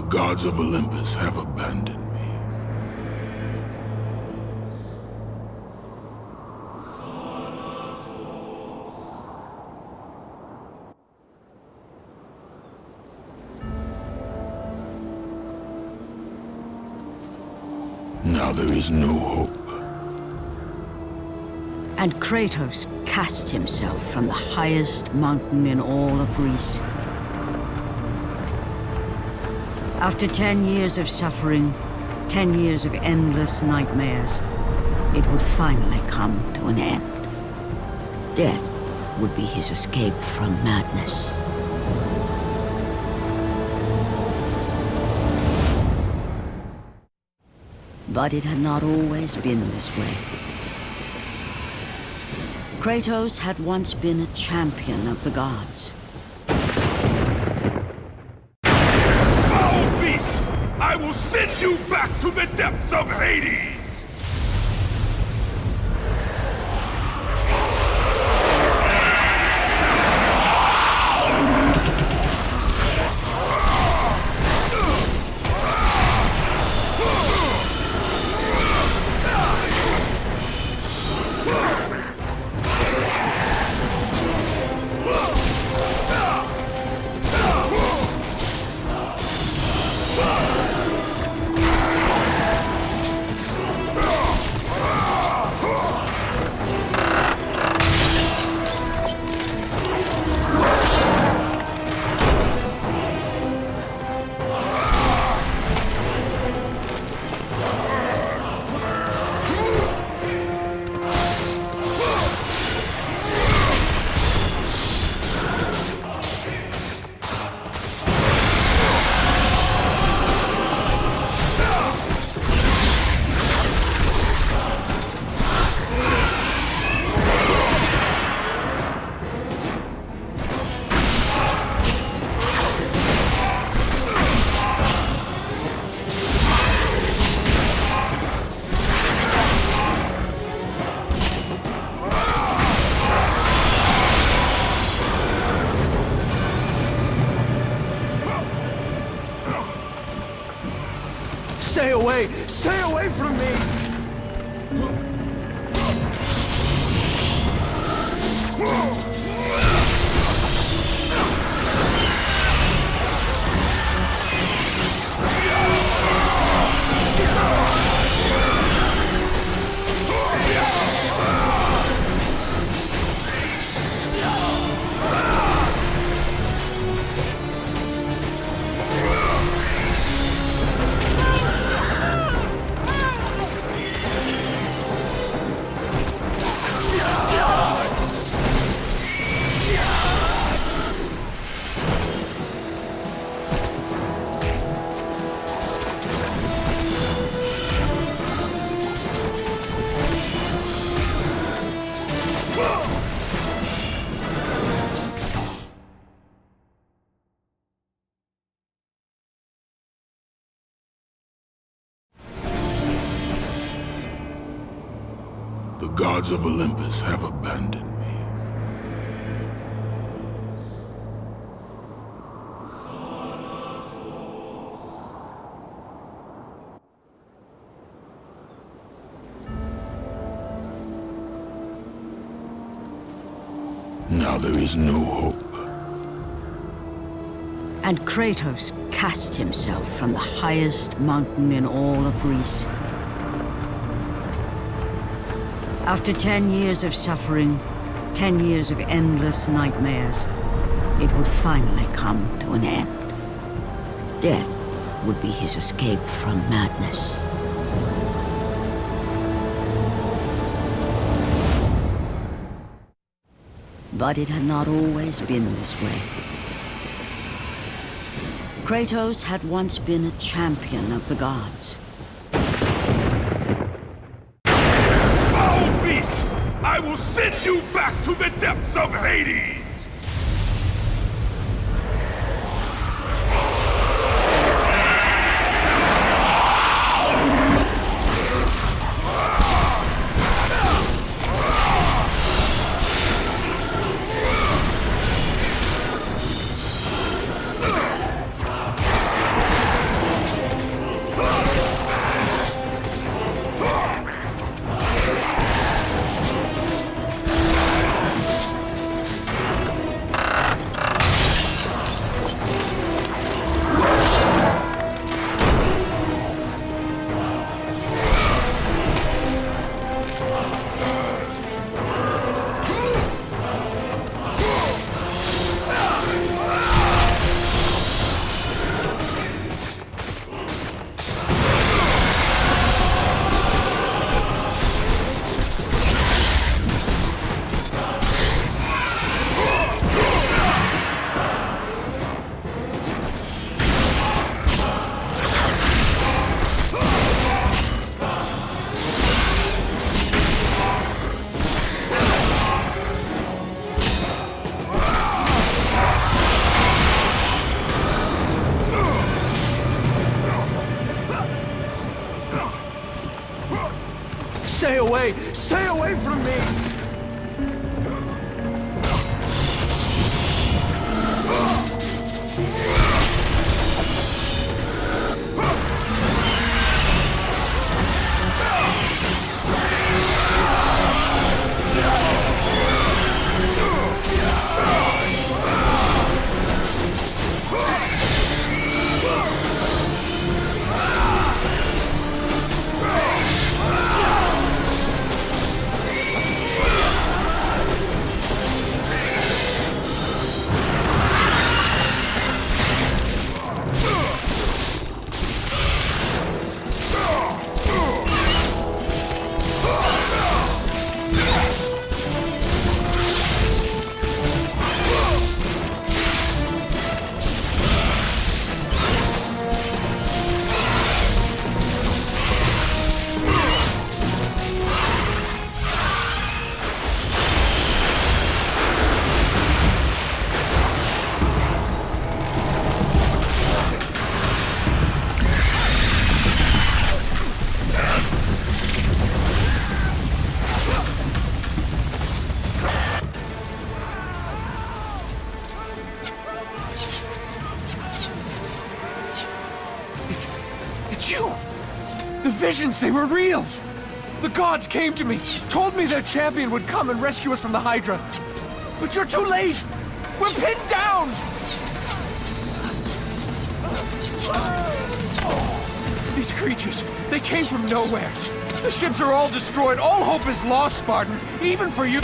gods of Olympus have abandoned me. Now there is no hope. And Kratos cast himself from the highest mountain in all of Greece. After 10 years of suffering, 10 years of endless nightmares, it would finally come to an end. Death would be his escape from madness. But it had not always been this way. Kratos had once been a champion of the gods. Foul beast! I will send you back to the depths of Hades! Stay away! Stay away from me! The gods of Olympus have abandoned me. Now there is no hope. And Kratos cast himself from the highest mountain in all of Greece. After 10 years of suffering, 10 years of endless nightmares, it would finally come to an end. Death would be his escape from madness. But it had not always been this way. Kratos had once been a champion of the gods. Foul beast! I will send you back to the depths of Hades! away! Stay away from me! It's you! The visions, they were real! The gods came to me, told me their champion would come and rescue us from the Hydra. But you're too late! We're pinned down! These creatures, they came from nowhere. The ships are all destroyed. All hope is lost, Spartan, even for you.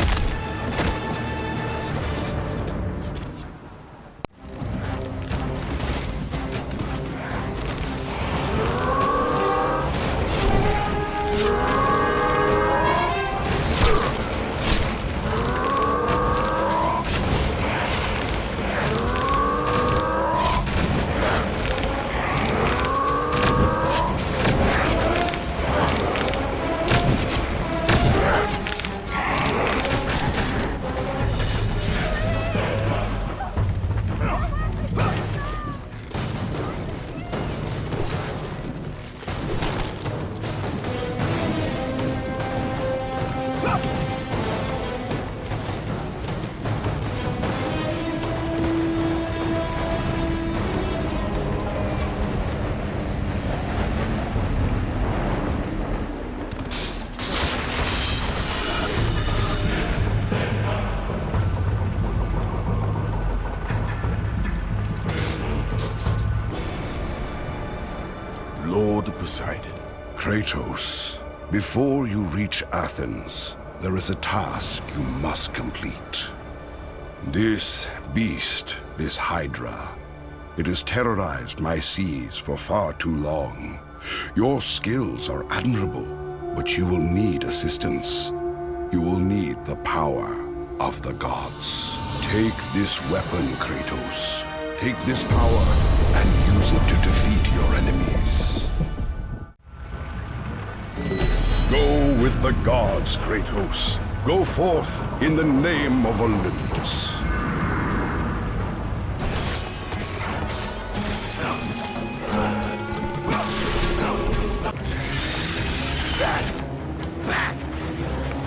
Lord Poseidon. Kratos, before you reach Athens, there is a task you must complete. This beast, this Hydra, it has terrorized my seas for far too long. Your skills are admirable, but you will need assistance. You will need the power of the gods. Take this weapon, Kratos. Take this power and use it to defeat your enemies. Go with the gods, Kratos. Go forth in the name of Olympus. Back!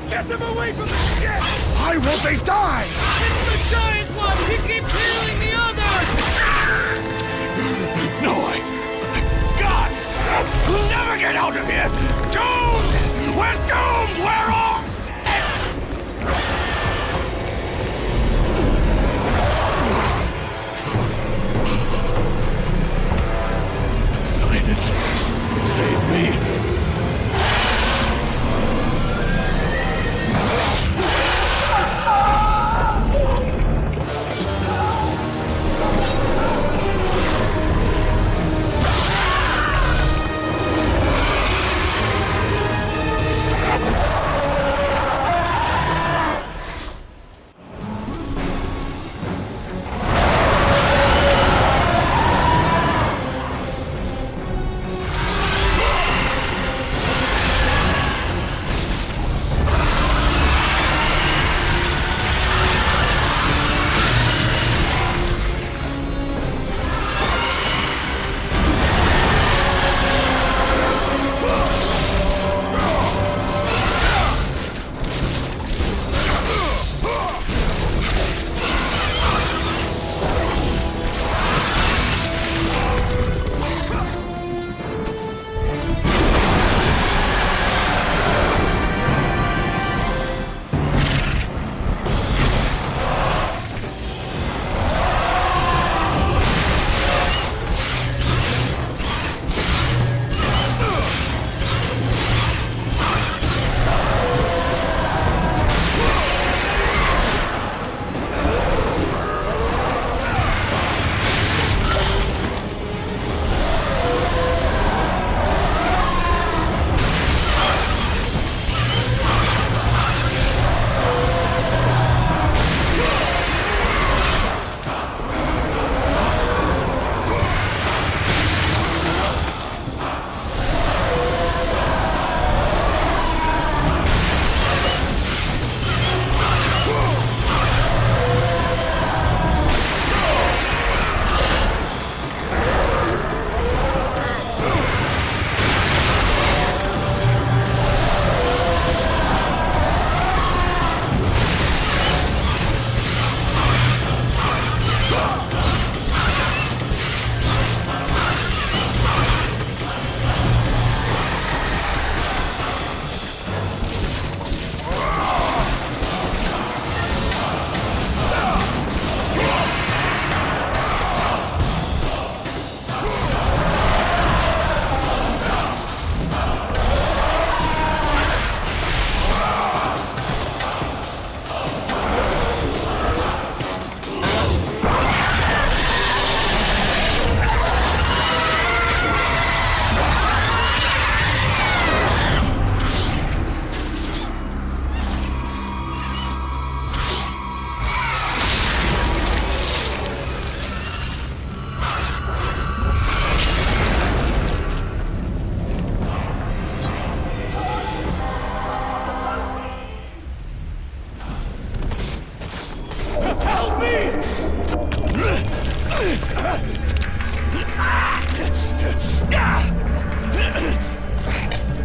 Get them away from the ship! Why won't they die? It's the giant one! He keeps healing the others! No, God! We'll never get out of here! Doomed! We're doomed! We're all... Poseidon, save me!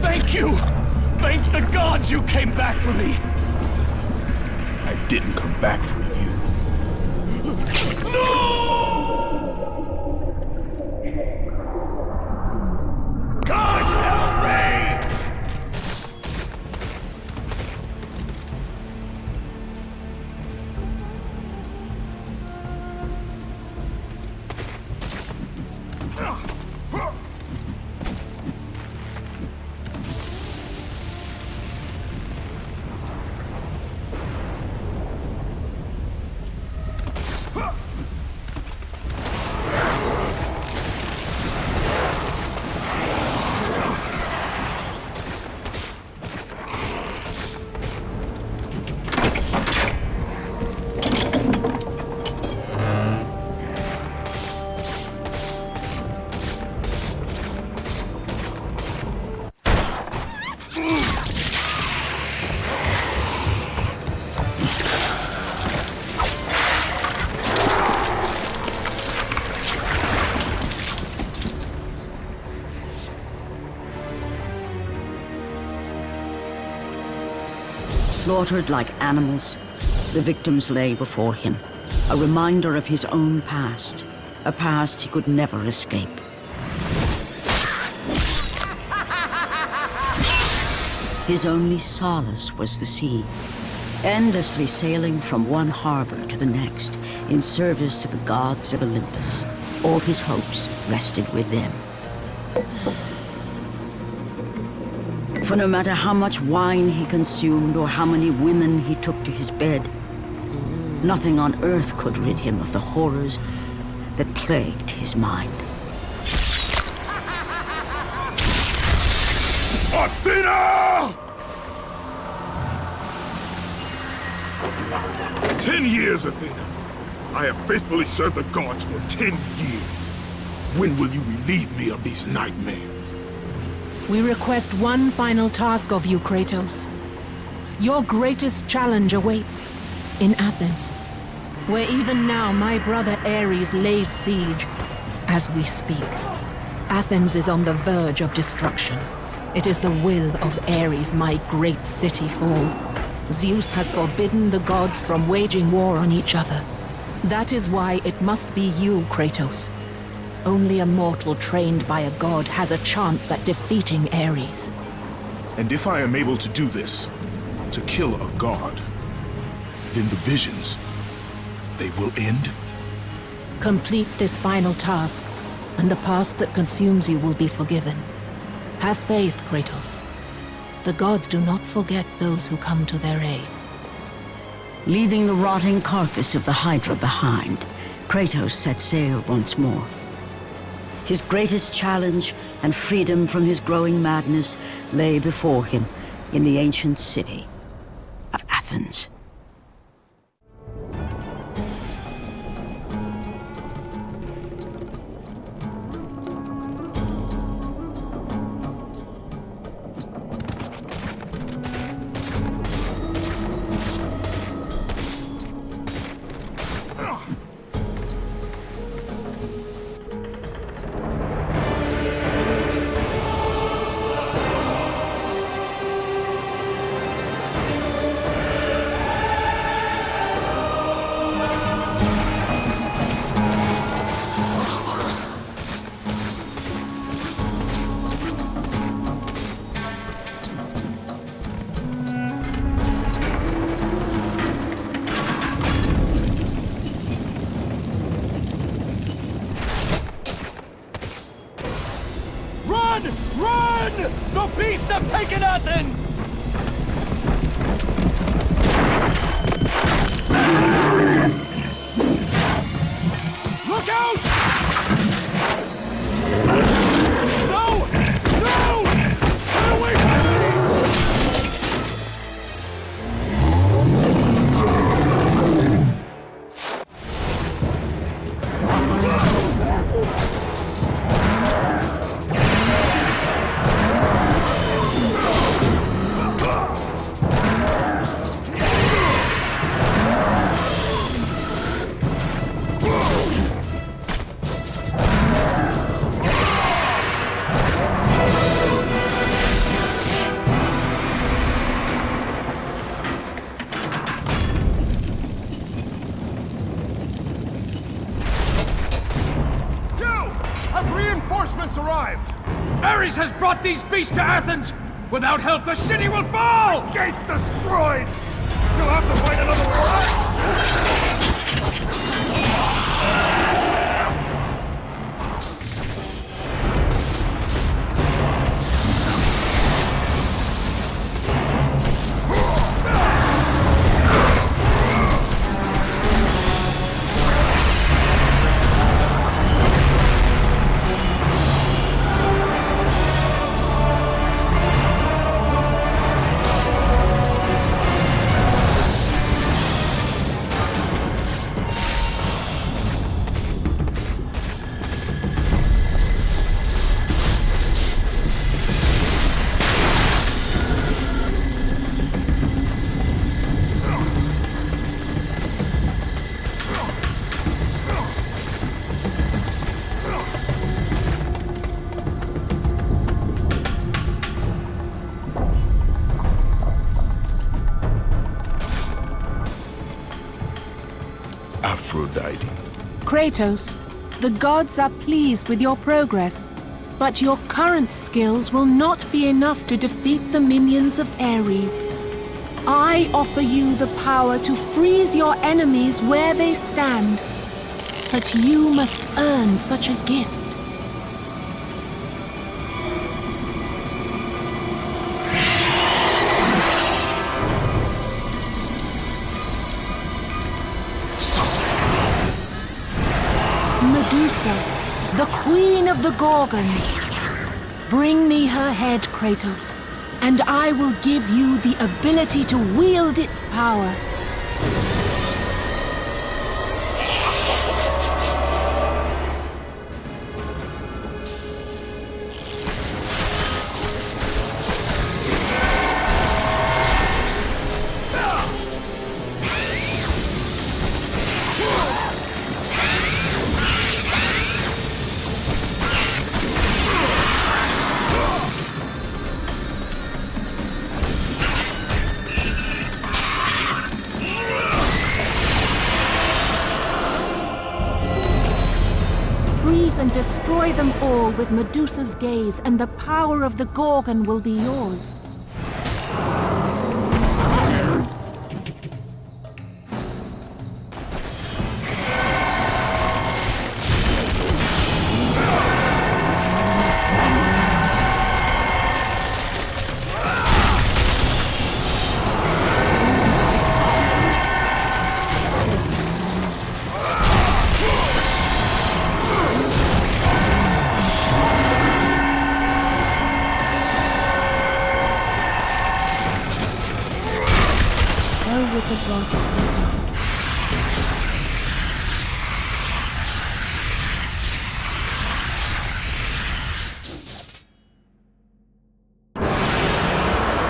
Thank you! Thank the gods you came back for me! I didn't come back for you. God help me! Slaughtered like animals, the victims lay before him, a reminder of his own past, a past he could never escape. His only solace was the sea, endlessly sailing from one harbor to the next in service to the gods of Olympus. All his hopes rested with them. For no matter how much wine he consumed or how many women he took to his bed, nothing on earth could rid him of the horrors that plagued his mind. Athena! 10 years, Athena. I have faithfully served the gods for 10 years. When will you relieve me of these nightmares? We request one final task of you, Kratos. Your greatest challenge awaits in Athens, where even now my brother Ares lays siege as we speak. Athens is on the verge of destruction. It is the will of Ares my great city fall. Zeus has forbidden the gods from waging war on each other. That is why it must be you, Kratos. Only a mortal trained by a god has a chance at defeating Ares. And if I am able to do this, to kill a god, then the visions, they will end? Complete this final task, and the past that consumes you will be forgiven. Have faith, Kratos. The gods do not forget those who come to their aid. Leaving the rotting carcass of the Hydra behind, Kratos set sail once more. His greatest challenge and freedom from his growing madness lay before him in the ancient city of Athens. Run! Run! The beasts have taken Athens! Look out! No! No! Stay away from me! Reinforcements arrived! Ares has brought these beasts to Athens! Without help, the city will fall! The gate's destroyed! You'll have to fight another war! Aphrodite. Kratos, the gods are pleased with your progress, but your current skills will not be enough to defeat the minions of Ares. I offer you the power to freeze your enemies where they stand, but you must earn such a gift. Medusa, the queen of the Gorgons. Bring me her head, Kratos, and I will give you the ability to wield its power. And destroy them all with Medusa's gaze, and the power of the Gorgon will be yours. With the gods created.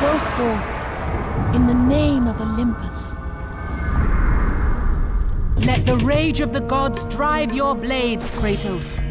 Go forth in the name of Olympus. Let the rage of the gods drive your blades, Kratos.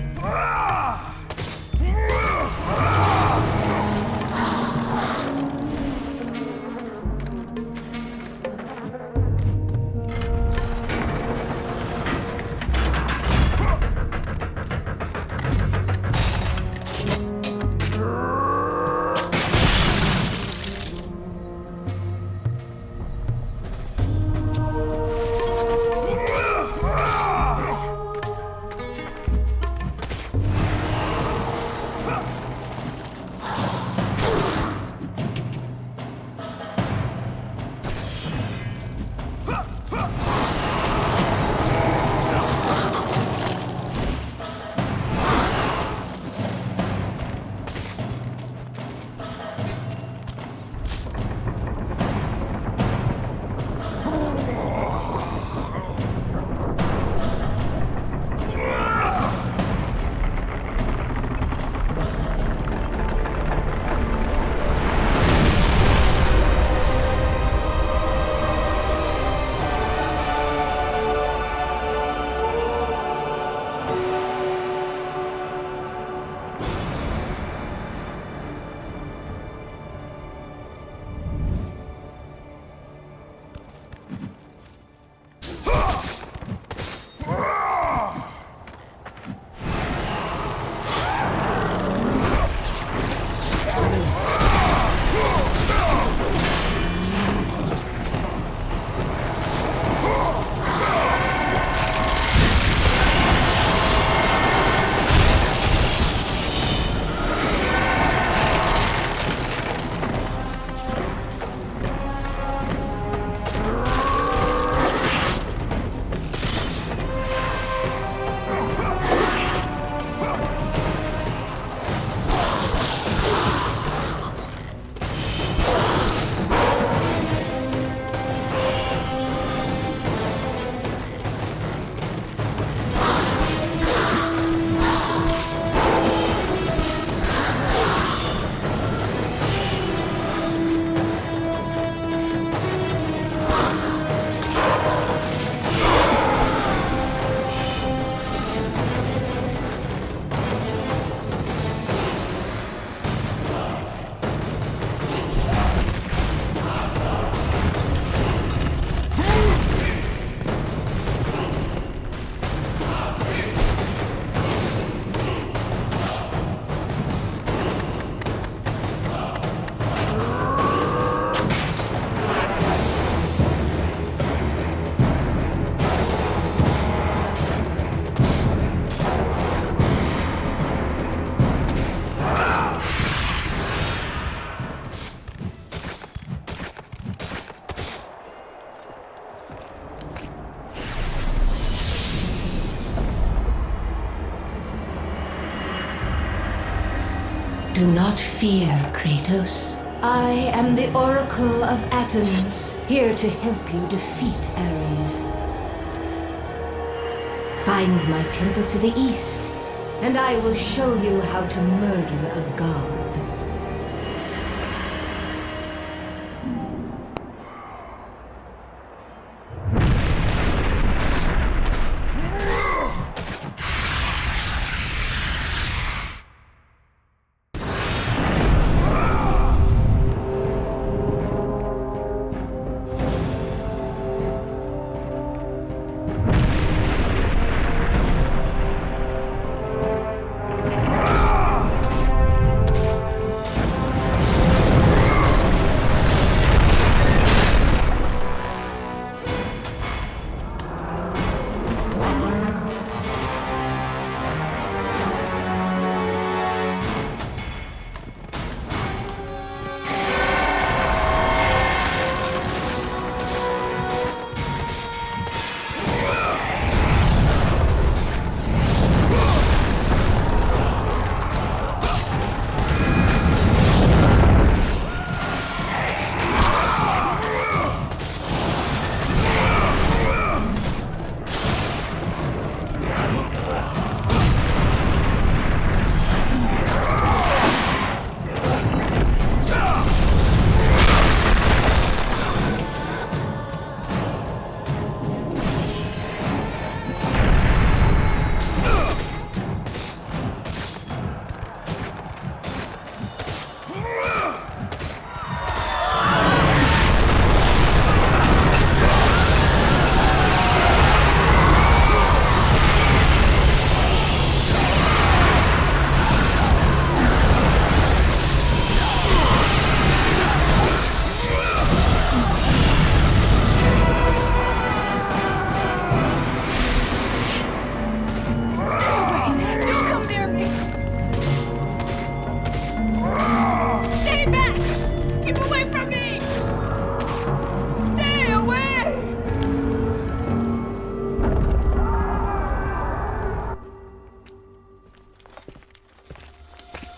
Do not fear, Kratos. I am the Oracle of Athens, here to help you defeat Ares. Find my temple to the east, and I will show you how to murder a god.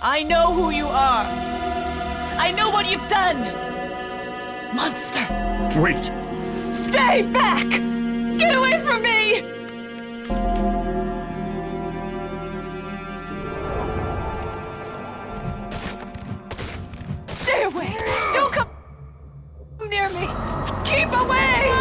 I know who you are. I know what you've done. Monster. Wait! Stay back! Get away from me! Stay away! Don't come near me! Keep away!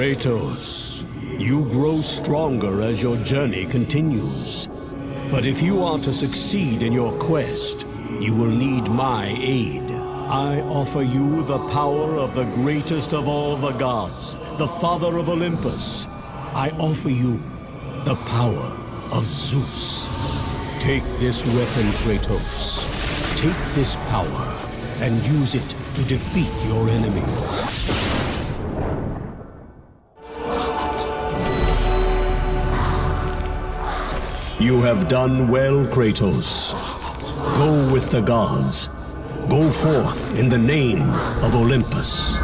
Kratos, you grow stronger as your journey continues. But if you are to succeed in your quest, you will need my aid. I offer you the power of the greatest of all the gods, the father of Olympus. I offer you the power of Zeus. Take this weapon, Kratos. Take this power and use it to defeat your enemies. You have done well, Kratos. Go with the gods. Go forth in the name of Olympus.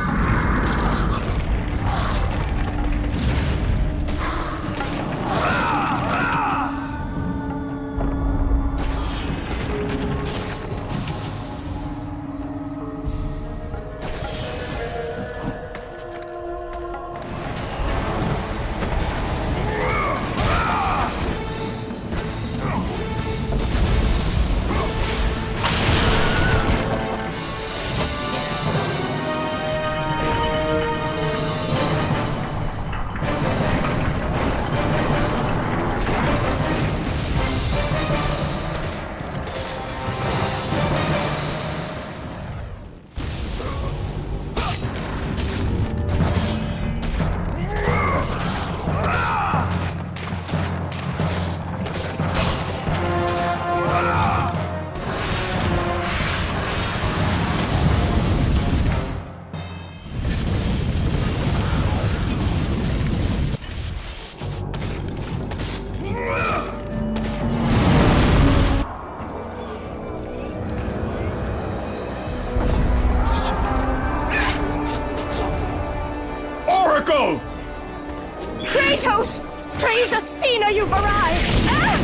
Kratos! Praise Athena, you've arrived! Ah!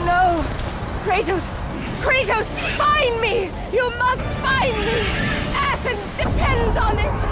No! Kratos! Kratos, find me! You must find me! Athens depends on it!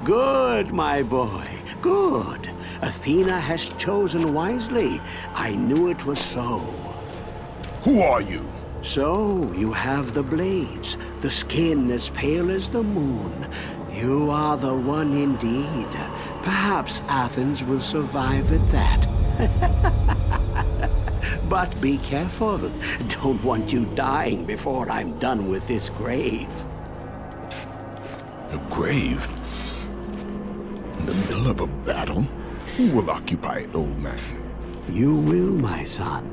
Good, my boy, good. Athena has chosen wisely. I knew it was so. Who are you? So, you have the blades, the skin as pale as the moon. You are the one indeed. Perhaps Athens will survive at that. But be careful. Don't want you dying before I'm done with this grave. A grave? In the middle of a battle? Who will occupy it, old man? You will, my son.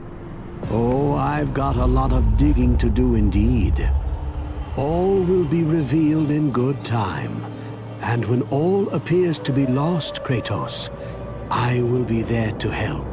Oh, I've got a lot of digging to do indeed. All will be revealed in good time. And when all appears to be lost, Kratos, I will be there to help.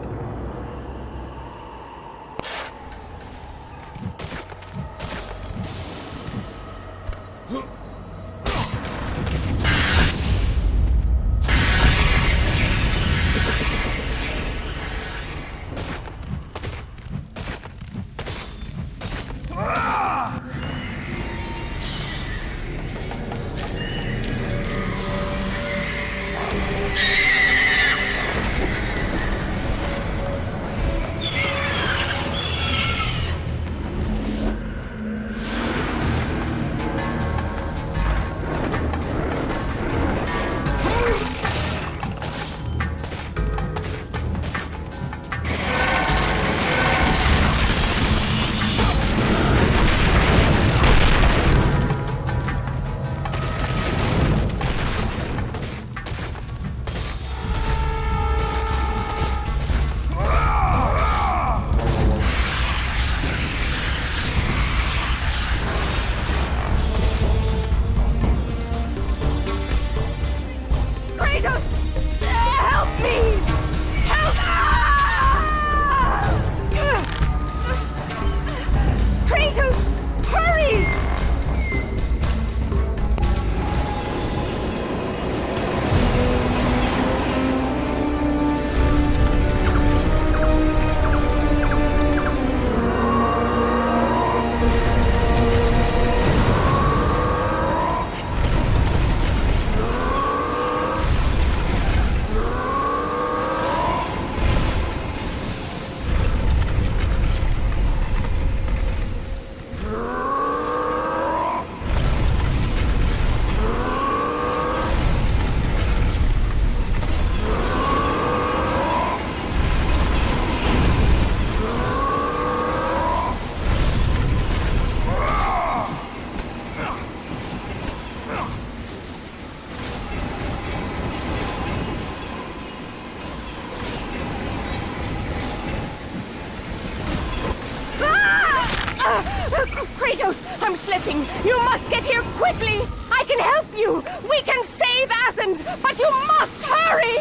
waiting! You must get here quickly! I can help you! We can save Athens, but you must hurry!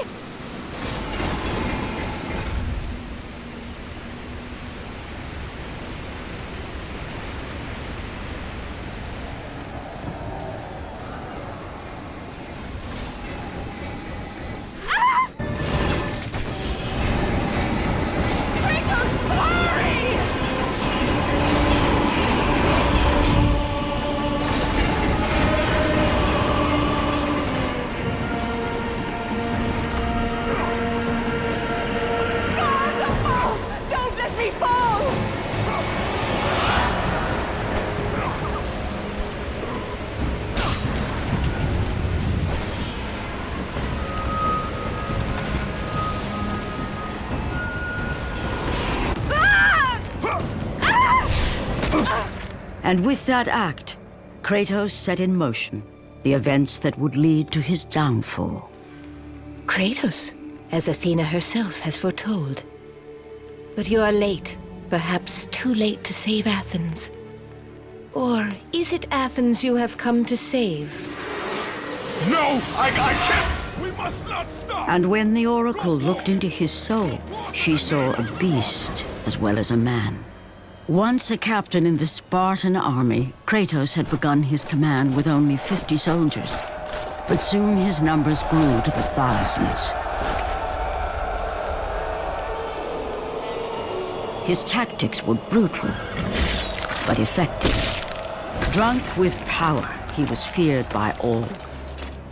And with that act, Kratos set in motion the events that would lead to his downfall. Kratos, as Athena herself has foretold. But you are late, perhaps too late to save Athens. Or is it Athens you have come to save? No! I can't! We must not stop! And when the Oracle looked into his soul, she saw a beast as well as a man. Once a captain in the Spartan army, Kratos had begun his command with only 50 soldiers. But soon his numbers grew to the thousands. His tactics were brutal, but effective. Drunk with power, he was feared by all,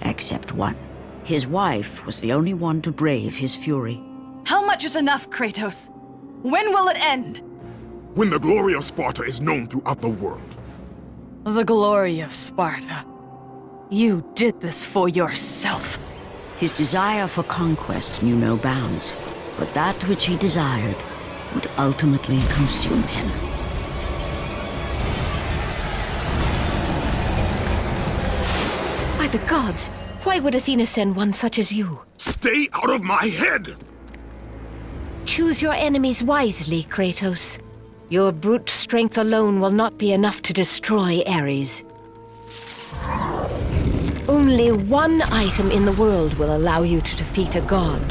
except one. His wife was the only one to brave his fury. How much is enough, Kratos? When will it end? When the glory of Sparta is known throughout the world. The glory of Sparta. You did this for yourself. His desire for conquest knew no bounds, but that which he desired would ultimately consume him. By the gods, why would Athena send one such as you? Stay out of my head! Choose your enemies wisely, Kratos. Your brute strength alone will not be enough to destroy Ares. Only one item in the world will allow you to defeat a god.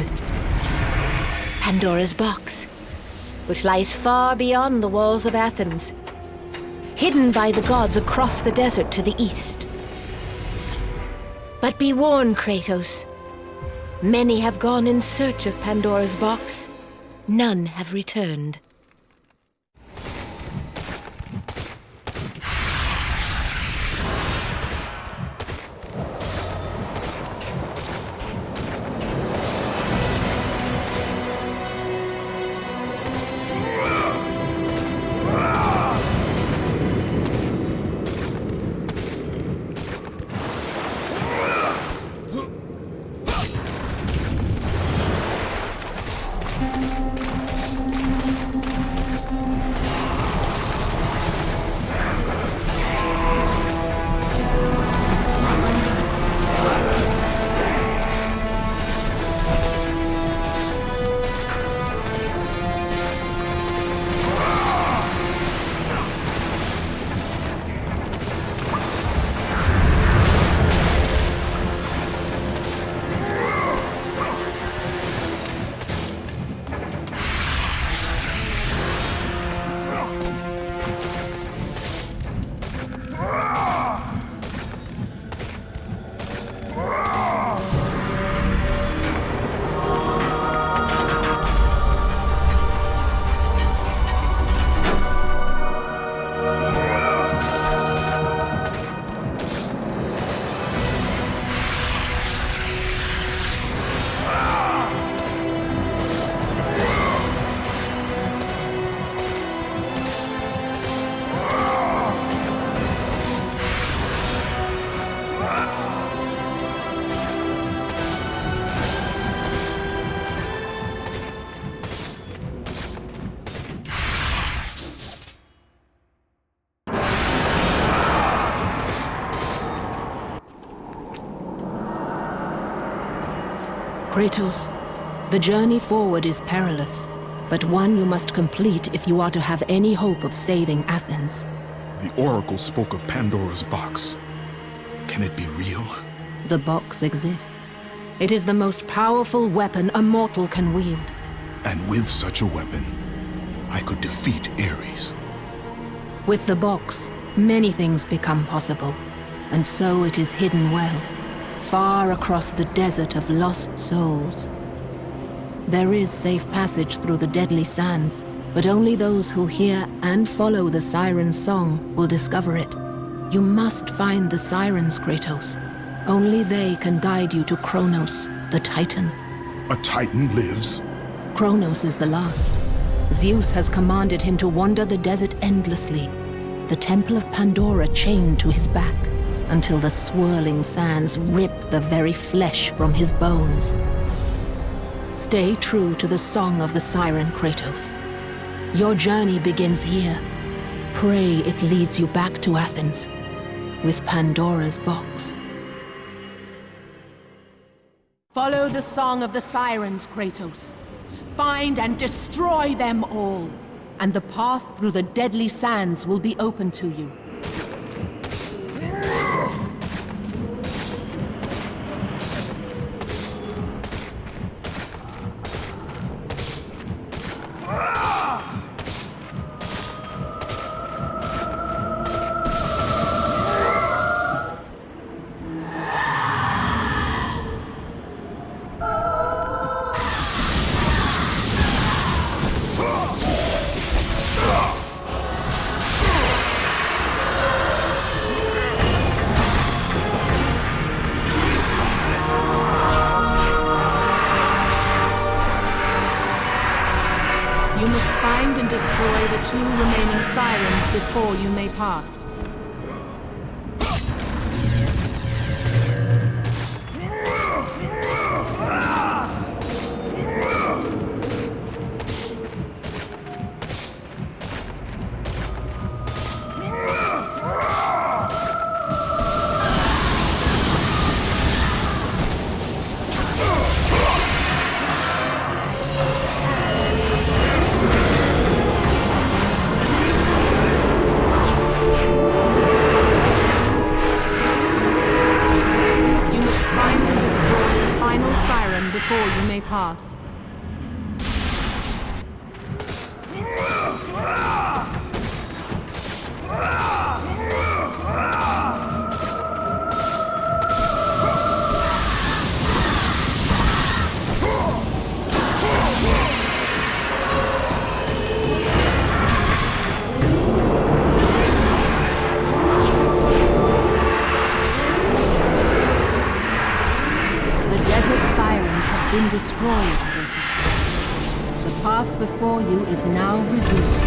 Pandora's box, which lies far beyond the walls of Athens, hidden by the gods across the desert to the east. But be warned, Kratos. Many have gone in search of Pandora's box. None have returned. Kratos, the journey forward is perilous, but one you must complete if you are to have any hope of saving Athens. The Oracle spoke of Pandora's box. Can it be real? The box exists. It is the most powerful weapon a mortal can wield. And with such a weapon, I could defeat Ares. With the box, many things become possible. And so it is hidden well, far across the desert of lost souls. There is safe passage through the deadly sands, but only those who hear and follow the siren's song will discover it. You must find the sirens, Kratos. Only they can guide you to Kronos, the Titan. A Titan lives? Kronos is the last. Zeus has commanded him to wander the desert endlessly, the temple of Pandora chained to his back, until the swirling sands rip the very flesh from his bones. Stay true to the song of the siren, Kratos. Your journey begins here. Pray it leads you back to Athens, with Pandora's box. Follow the song of the sirens, Kratos. Find and destroy them all, and the path through the deadly sands will be open to you. You must find and destroy the 2 remaining sirens before you may pass. Before you may pass. Been destroyed, Kratos. The path before you is now revealed.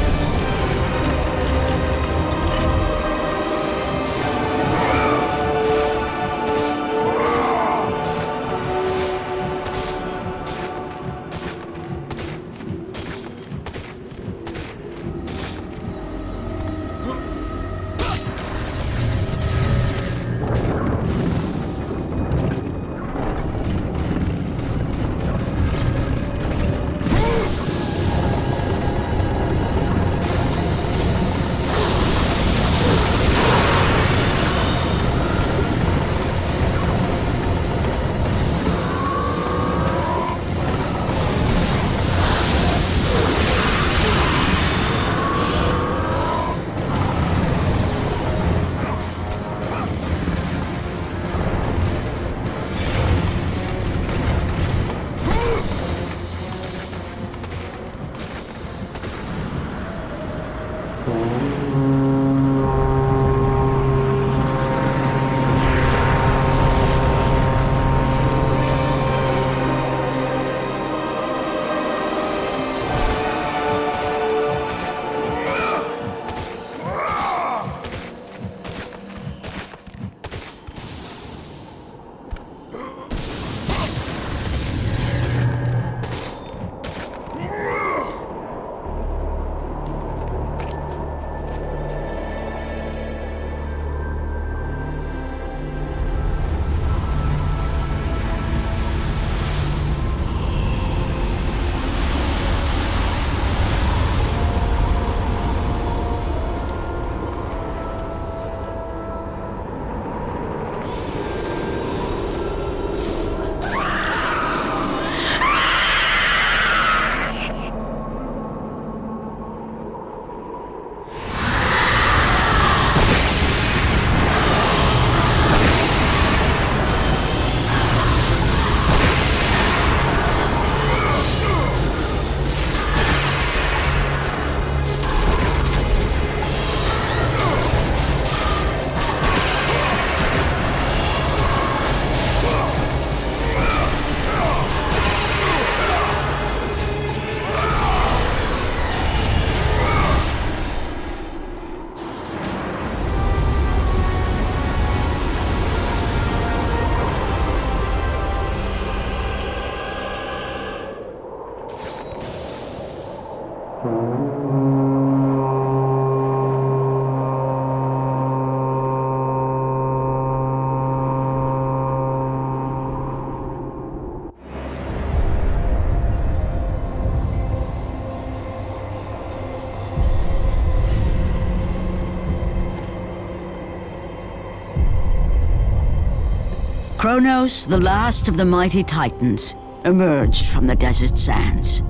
Kronos, the last of the mighty Titans, emerged from the desert sands.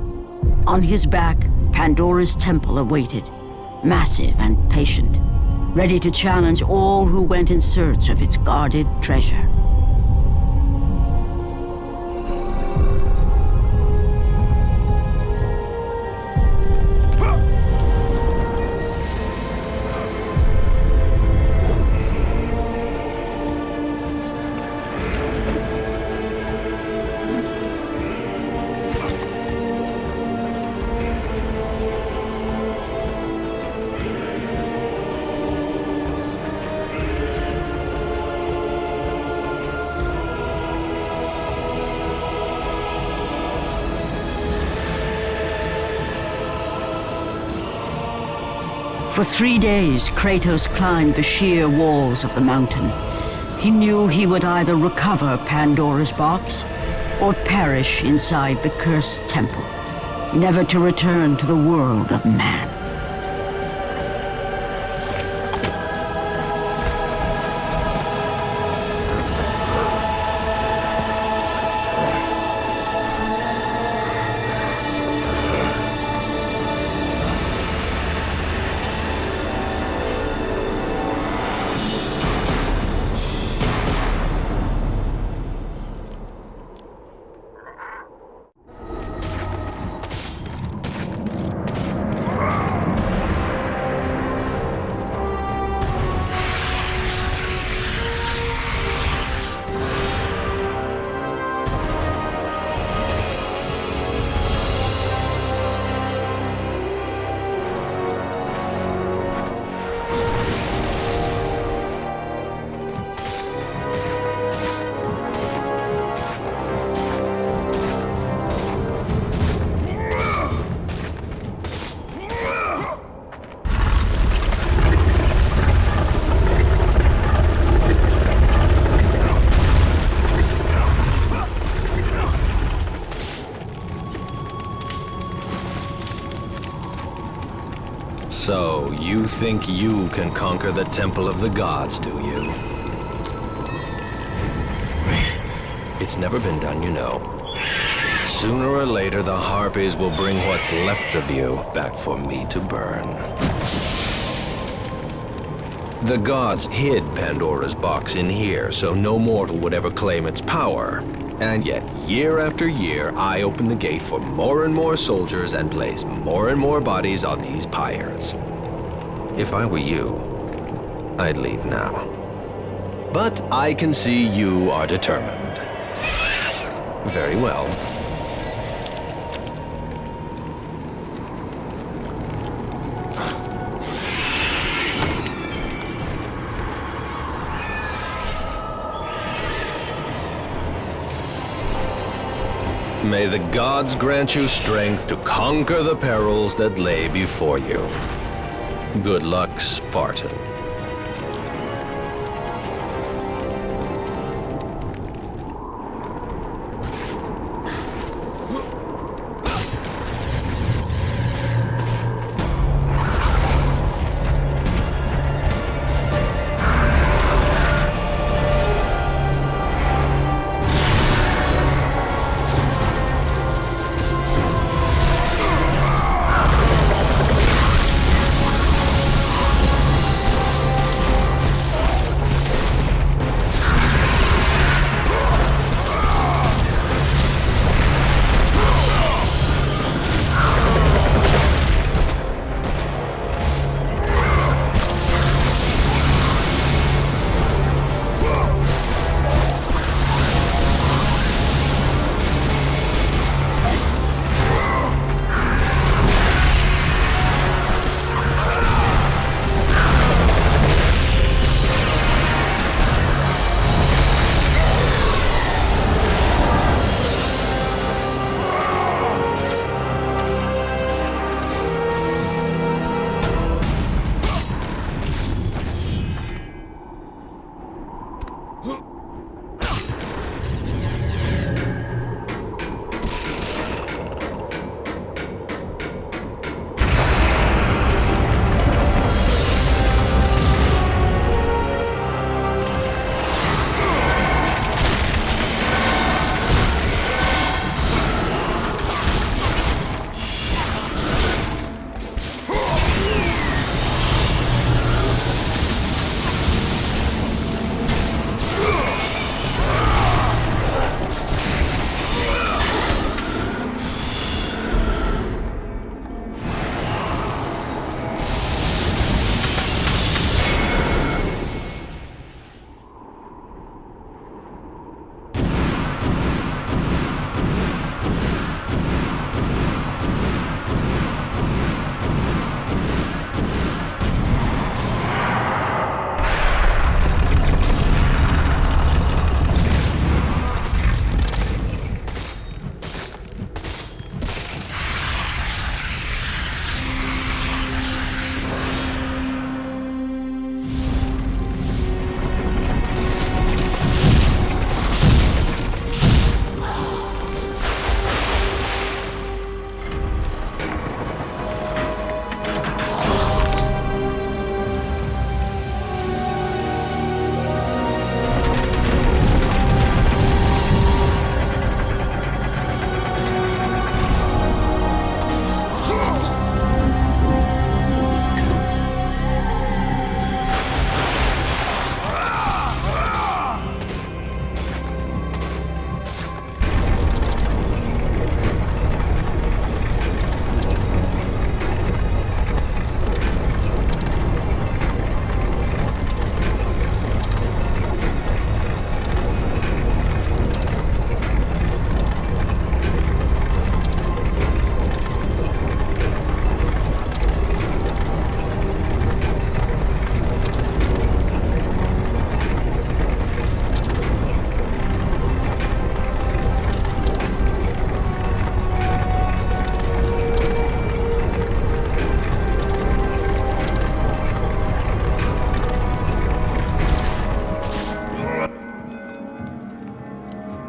On his back, Pandora's temple awaited, massive and patient, ready to challenge all who went in search of its guarded treasure. For 3 days, Kratos climbed the sheer walls of the mountain. He knew he would either recover Pandora's box or perish inside the cursed temple, never to return to the world of man. So, you think you can conquer the Temple of the Gods, do you? It's never been done, you know. Sooner or later, the Harpies will bring what's left of you back for me to burn. The gods hid Pandora's box in here, so no mortal would ever claim its power. And yet, year after year, I open the gate for more and more soldiers and place more and more bodies on these pyres. If I were you, I'd leave now. But I can see you are determined. Very well. May the gods grant you strength to conquer the perils that lay before you. Good luck, Spartan.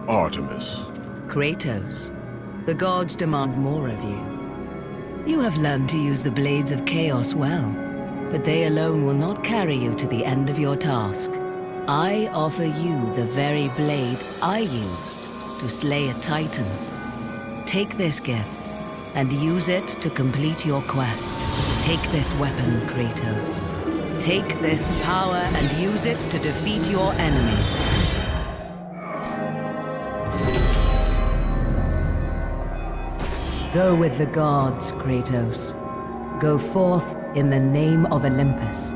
Artemis. Kratos, the gods demand more of you. You have learned to use the blades of chaos well, but they alone will not carry you to the end of your task. I offer you the very blade I used to slay a Titan. Take this gift, and use it to complete your quest. Take this weapon, Kratos. Take this power and use it to defeat your enemies. Go with the gods, Kratos. Go forth in the name of Olympus.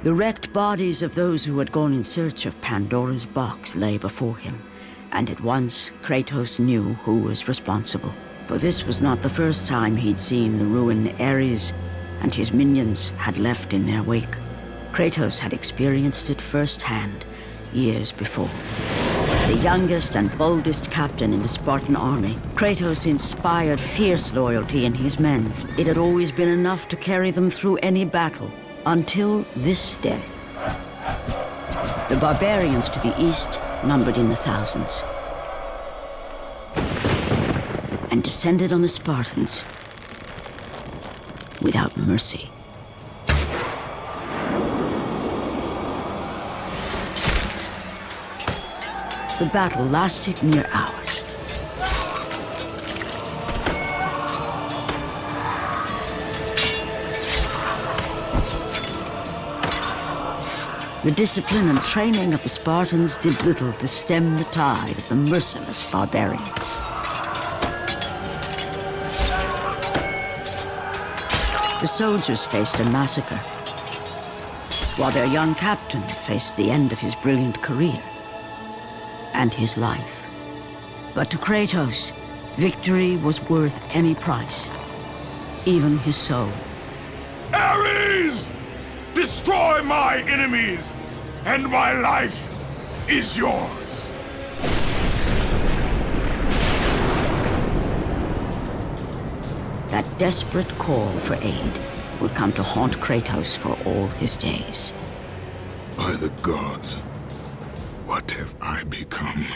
The wrecked bodies of those who had gone in search of Pandora's box lay before him, and at once Kratos knew who was responsible. For this was not the first time he'd seen the ruin Ares and his minions had left in their wake. Kratos had experienced it firsthand years before. The youngest and boldest captain in the Spartan army, Kratos inspired fierce loyalty in his men. It had always been enough to carry them through any battle, until this day. The barbarians to the east numbered in the thousands, and descended on the Spartans without mercy. The battle lasted near hours. The discipline and training of the Spartans did little to stem the tide of the merciless barbarians. The soldiers faced a massacre, while their young captain faced the end of his brilliant career and his life. But to Kratos, victory was worth any price, even his soul. Ares! Destroy my enemies, and my life is yours. That desperate call for aid would come to haunt Kratos for all his days. By the gods, what have I become?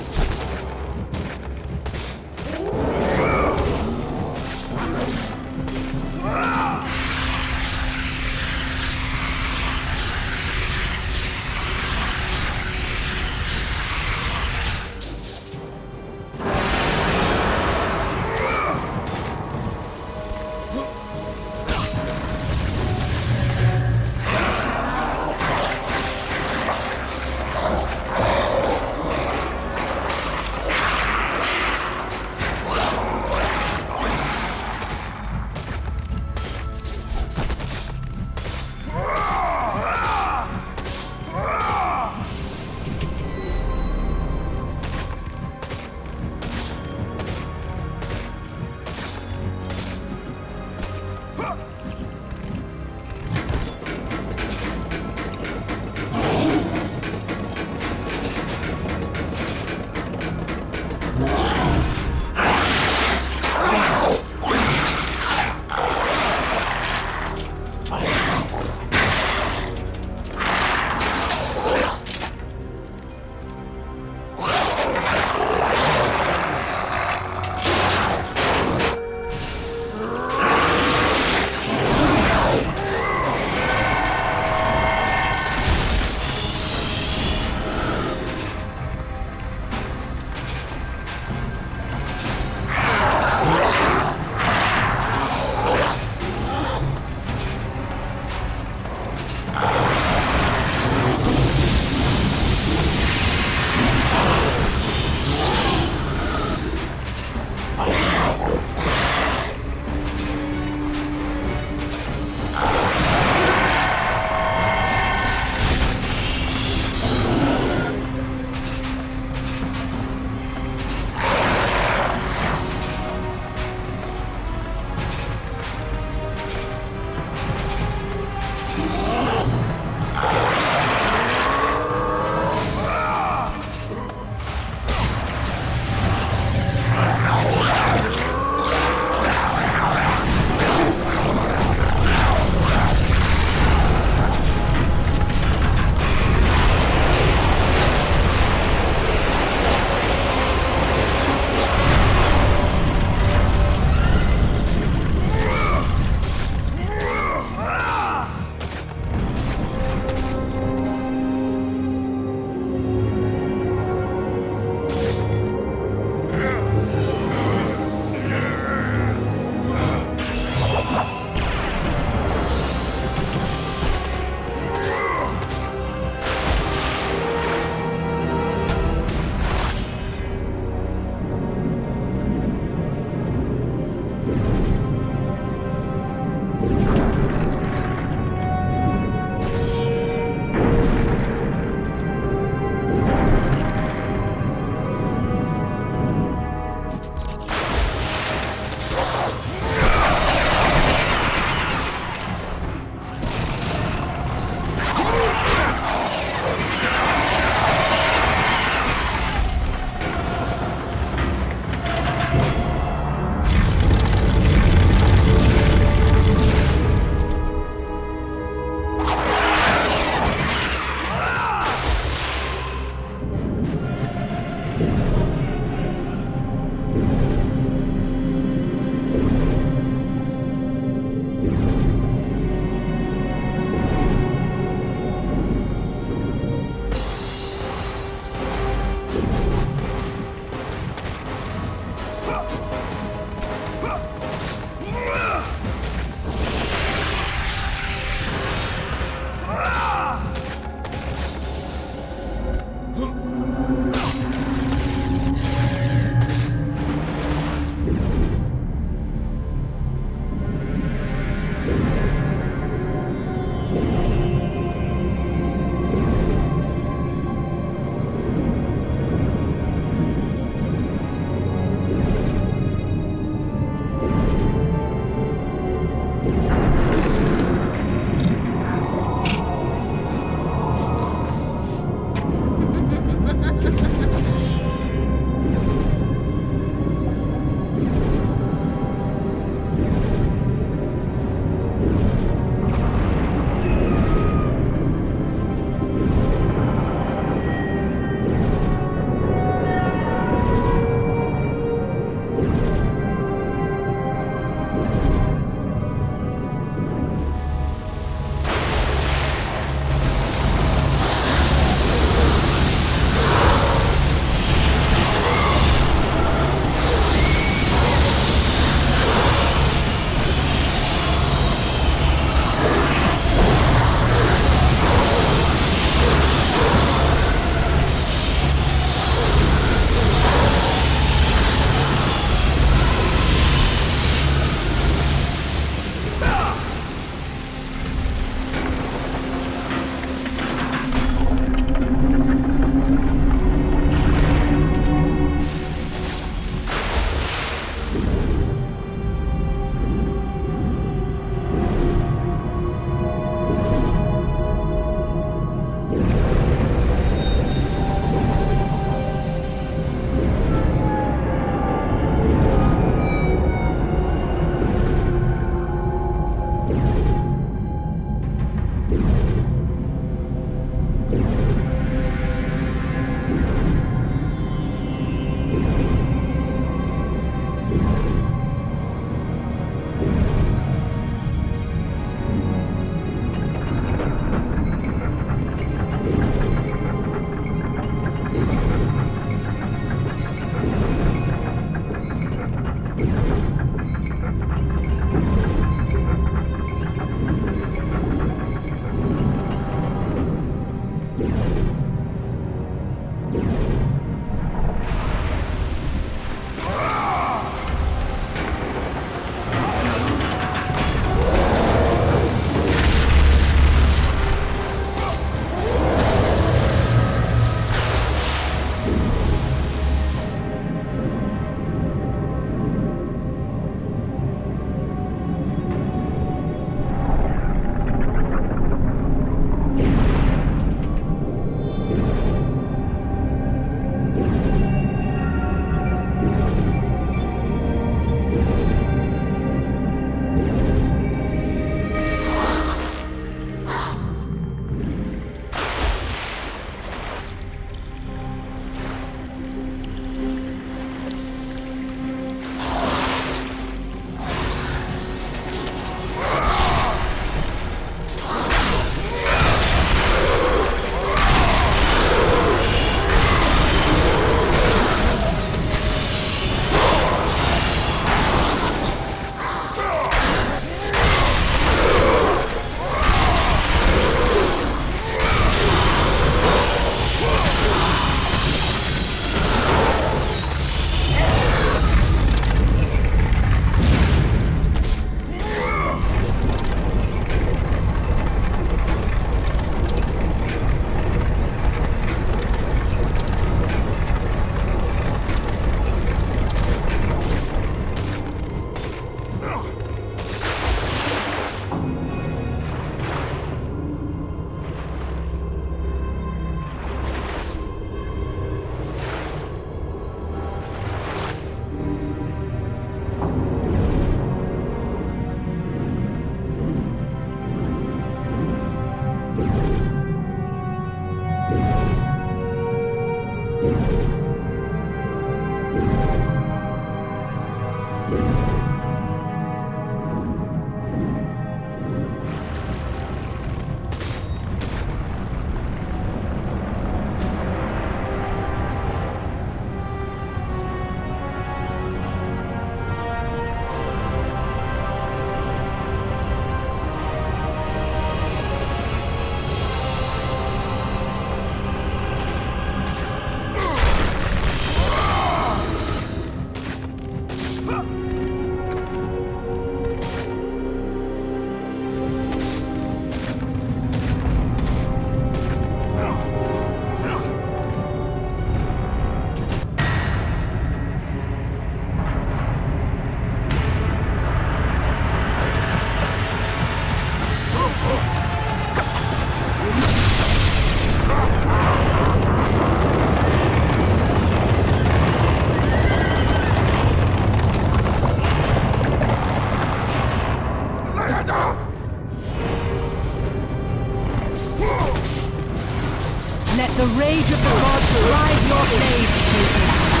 The rage of the gods drive your blades, Kratos.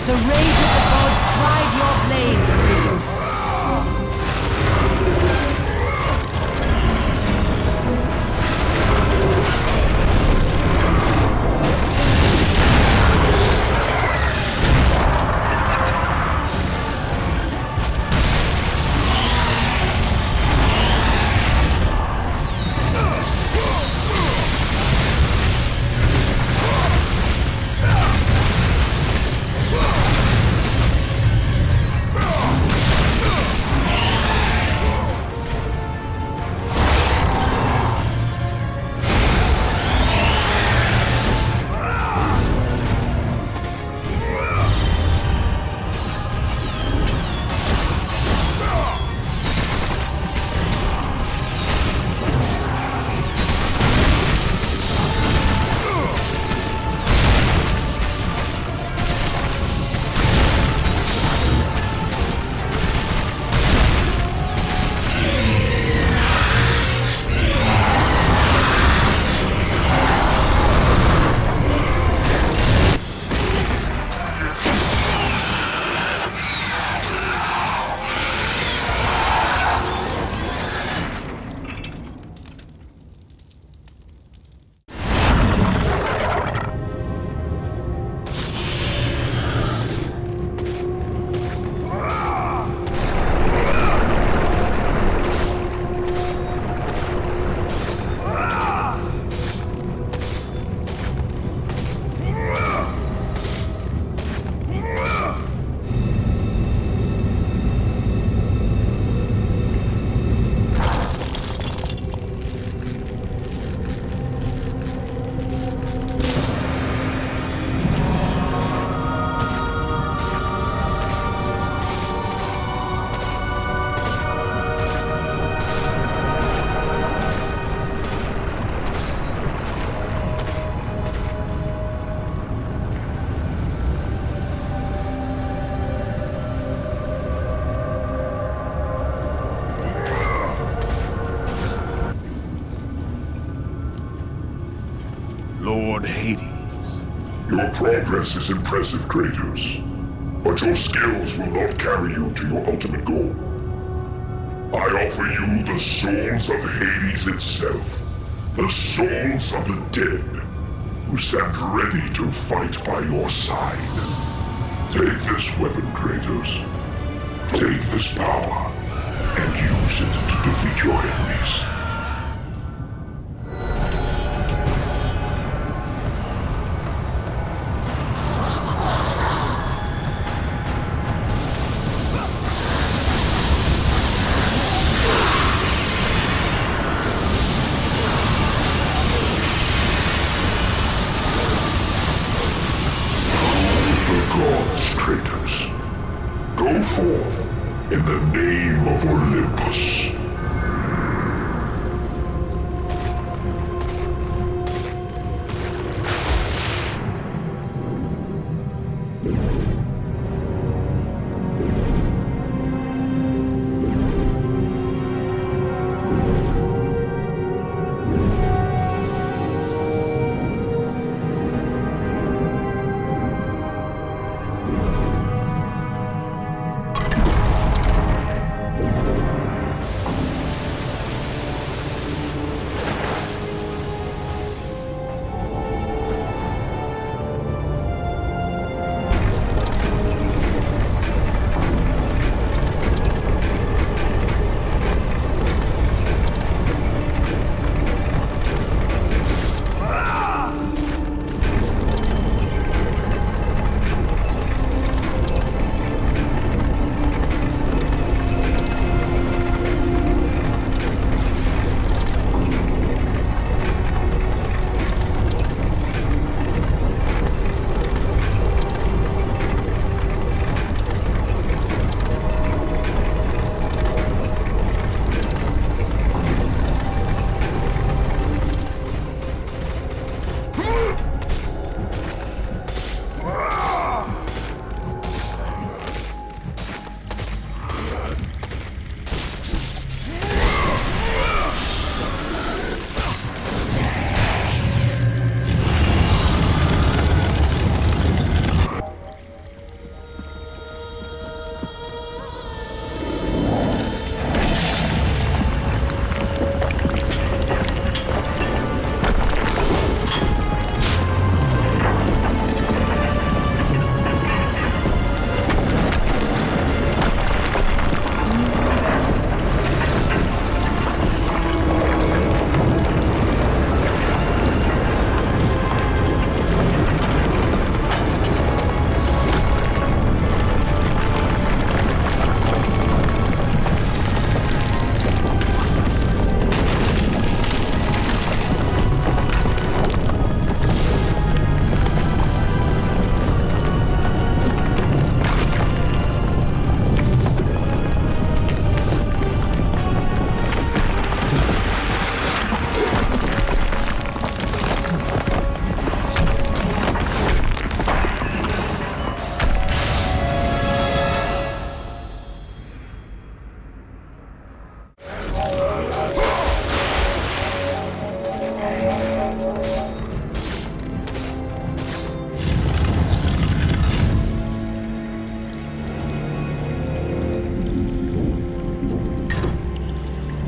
The rage of the gods drive your blades, Kratos. Lord Hades. Your progress is impressive, Kratos. But your skills will not carry you to your ultimate goal. I offer you the souls of Hades itself. The souls of the dead, who stand ready to fight by your side. Take this weapon, Kratos. Take this power, and use it to defeat your enemies. Forth in the name of Olympus.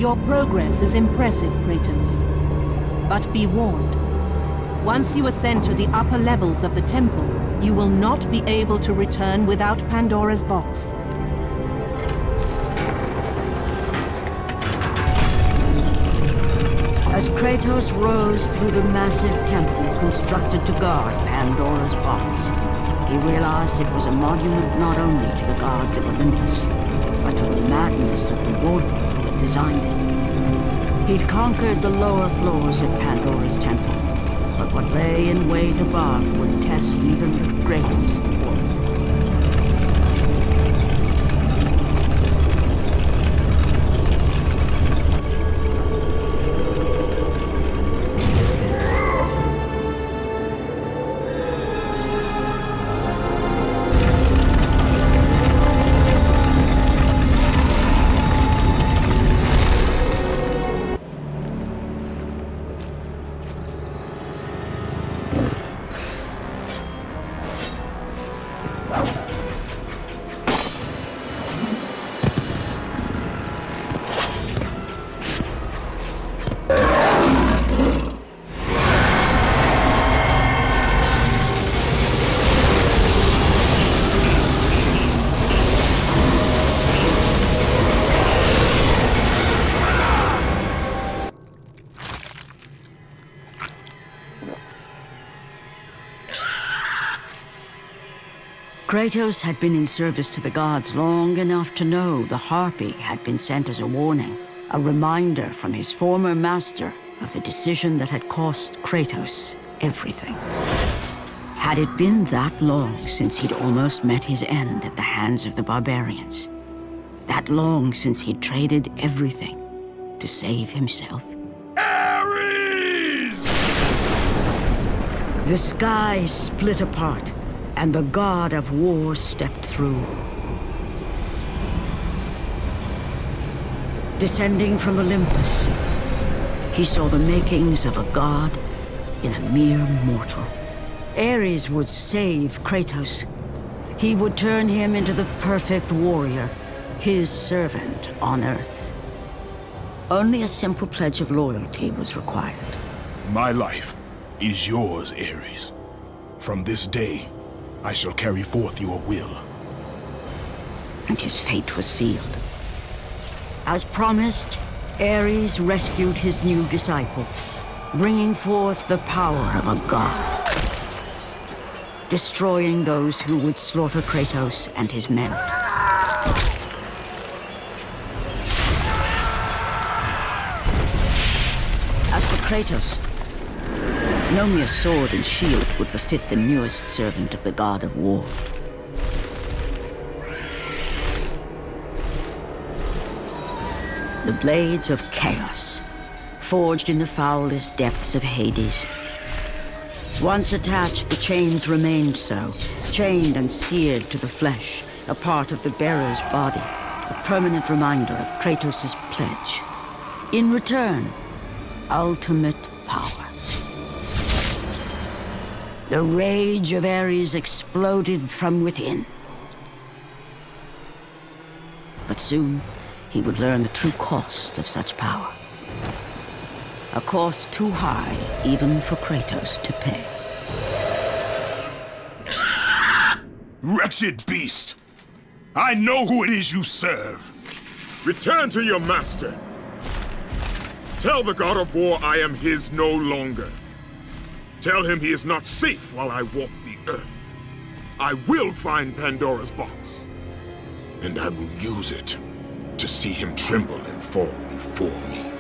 Your progress is impressive, Kratos. But be warned. Once you ascend to the upper levels of the temple, you will not be able to return without Pandora's box. As Kratos rose through the massive temple constructed to guard Pandora's box, he realized it was a monument not only to the gods of Olympus, but to the madness of the mortal who had designed it. He'd conquered the lower floors of Pandora's temple, but what lay in wait above would test even the greatest warrior. Kratos had been in service to the gods long enough to know the Harpy had been sent as a warning, a reminder from his former master of the decision that had cost Kratos everything. Had it been that long since he'd almost met his end at the hands of the barbarians? That long since he'd traded everything to save himself? Ares! The sky split apart, and the god of war stepped through. Descending from Olympus, he saw the makings of a god in a mere mortal. Ares would save Kratos. He would turn him into the perfect warrior, his servant on Earth. Only a simple pledge of loyalty was required. My life is yours, Ares. From this day, I shall carry forth your will. And his fate was sealed. As promised, Ares rescued his new disciple, bringing forth the power of a god, destroying those who would slaughter Kratos and his men. As for Kratos, no mere sword and shield would befit the newest servant of the god of war. The blades of chaos, forged in the foulest depths of Hades. Once attached, the chains remained so, chained and seared to the flesh, a part of the bearer's body, a permanent reminder of Kratos' pledge. In return, ultimate power. The rage of Ares exploded from within. But soon, he would learn the true cost of such power. A cost too high even for Kratos to pay. Wretched beast! I know who it is you serve! Return to your master! Tell the god of war I am his no longer. Tell him he is not safe while I walk the earth. I will find Pandora's box. And I will use it to see him tremble and fall before me.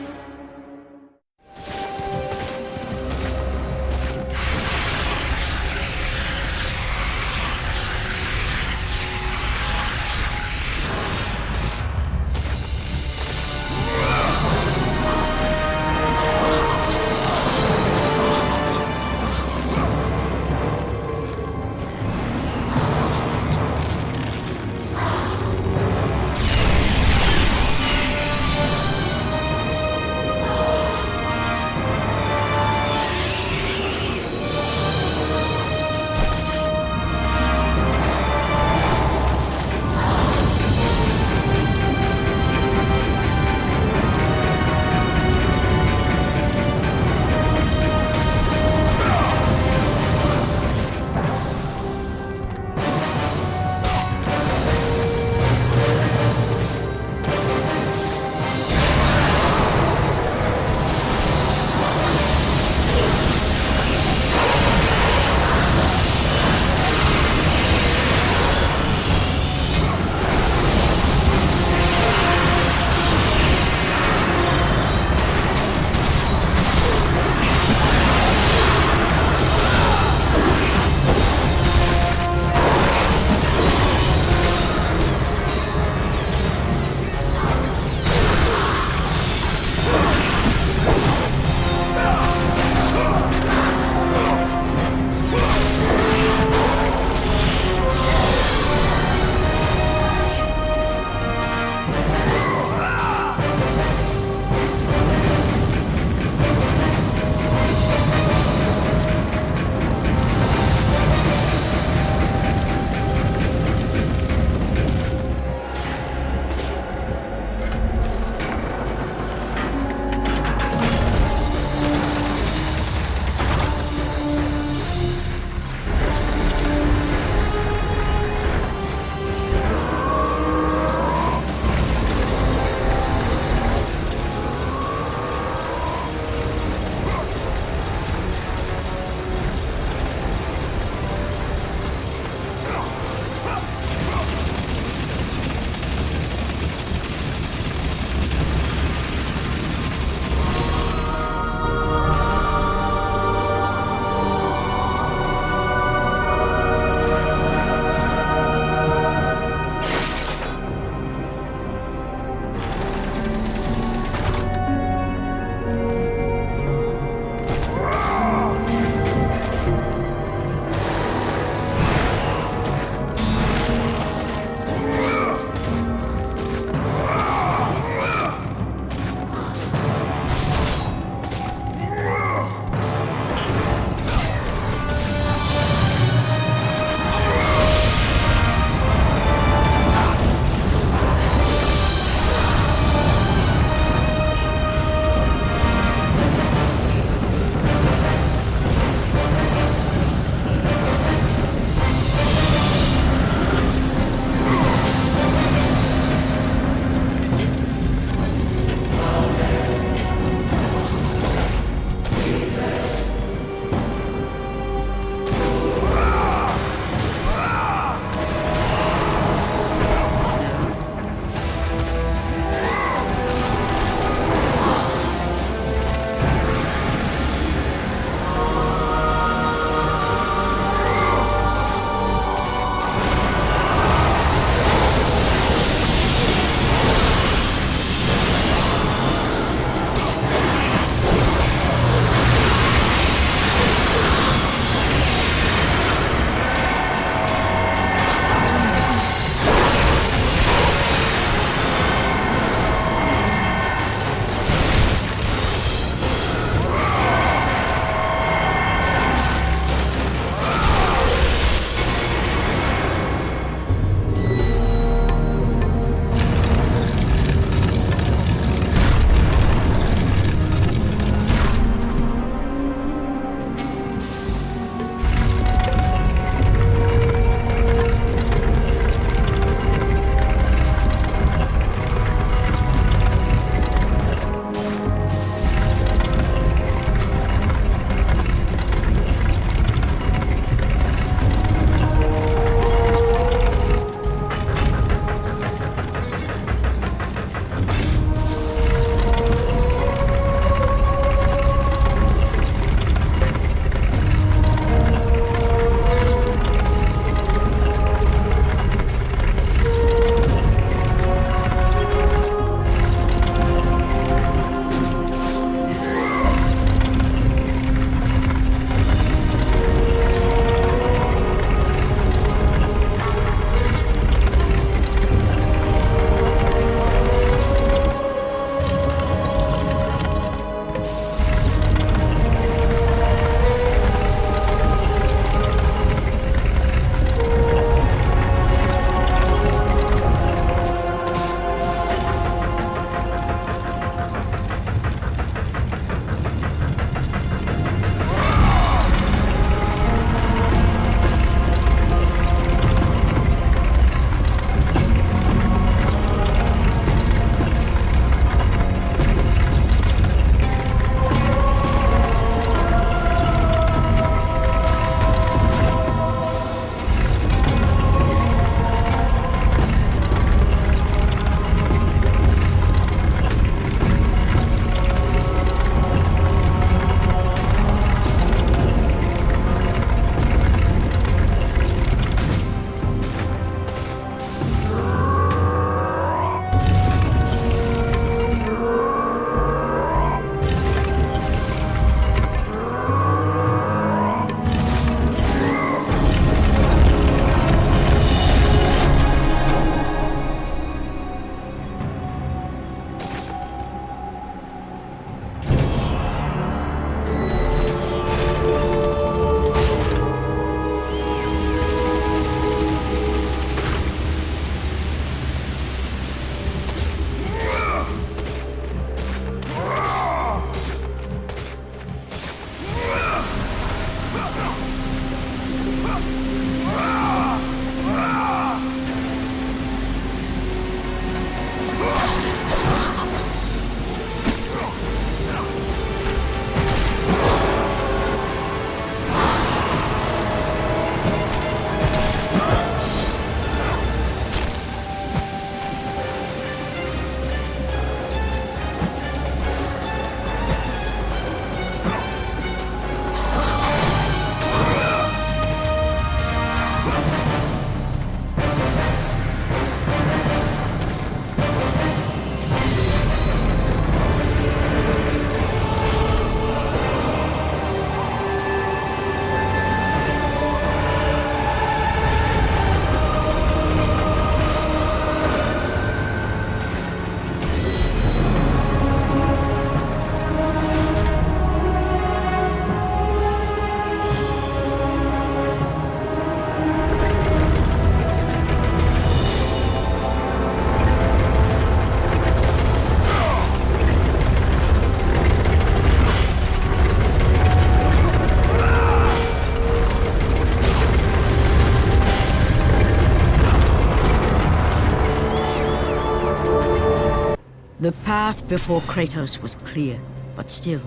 The path before Kratos was clear, but still,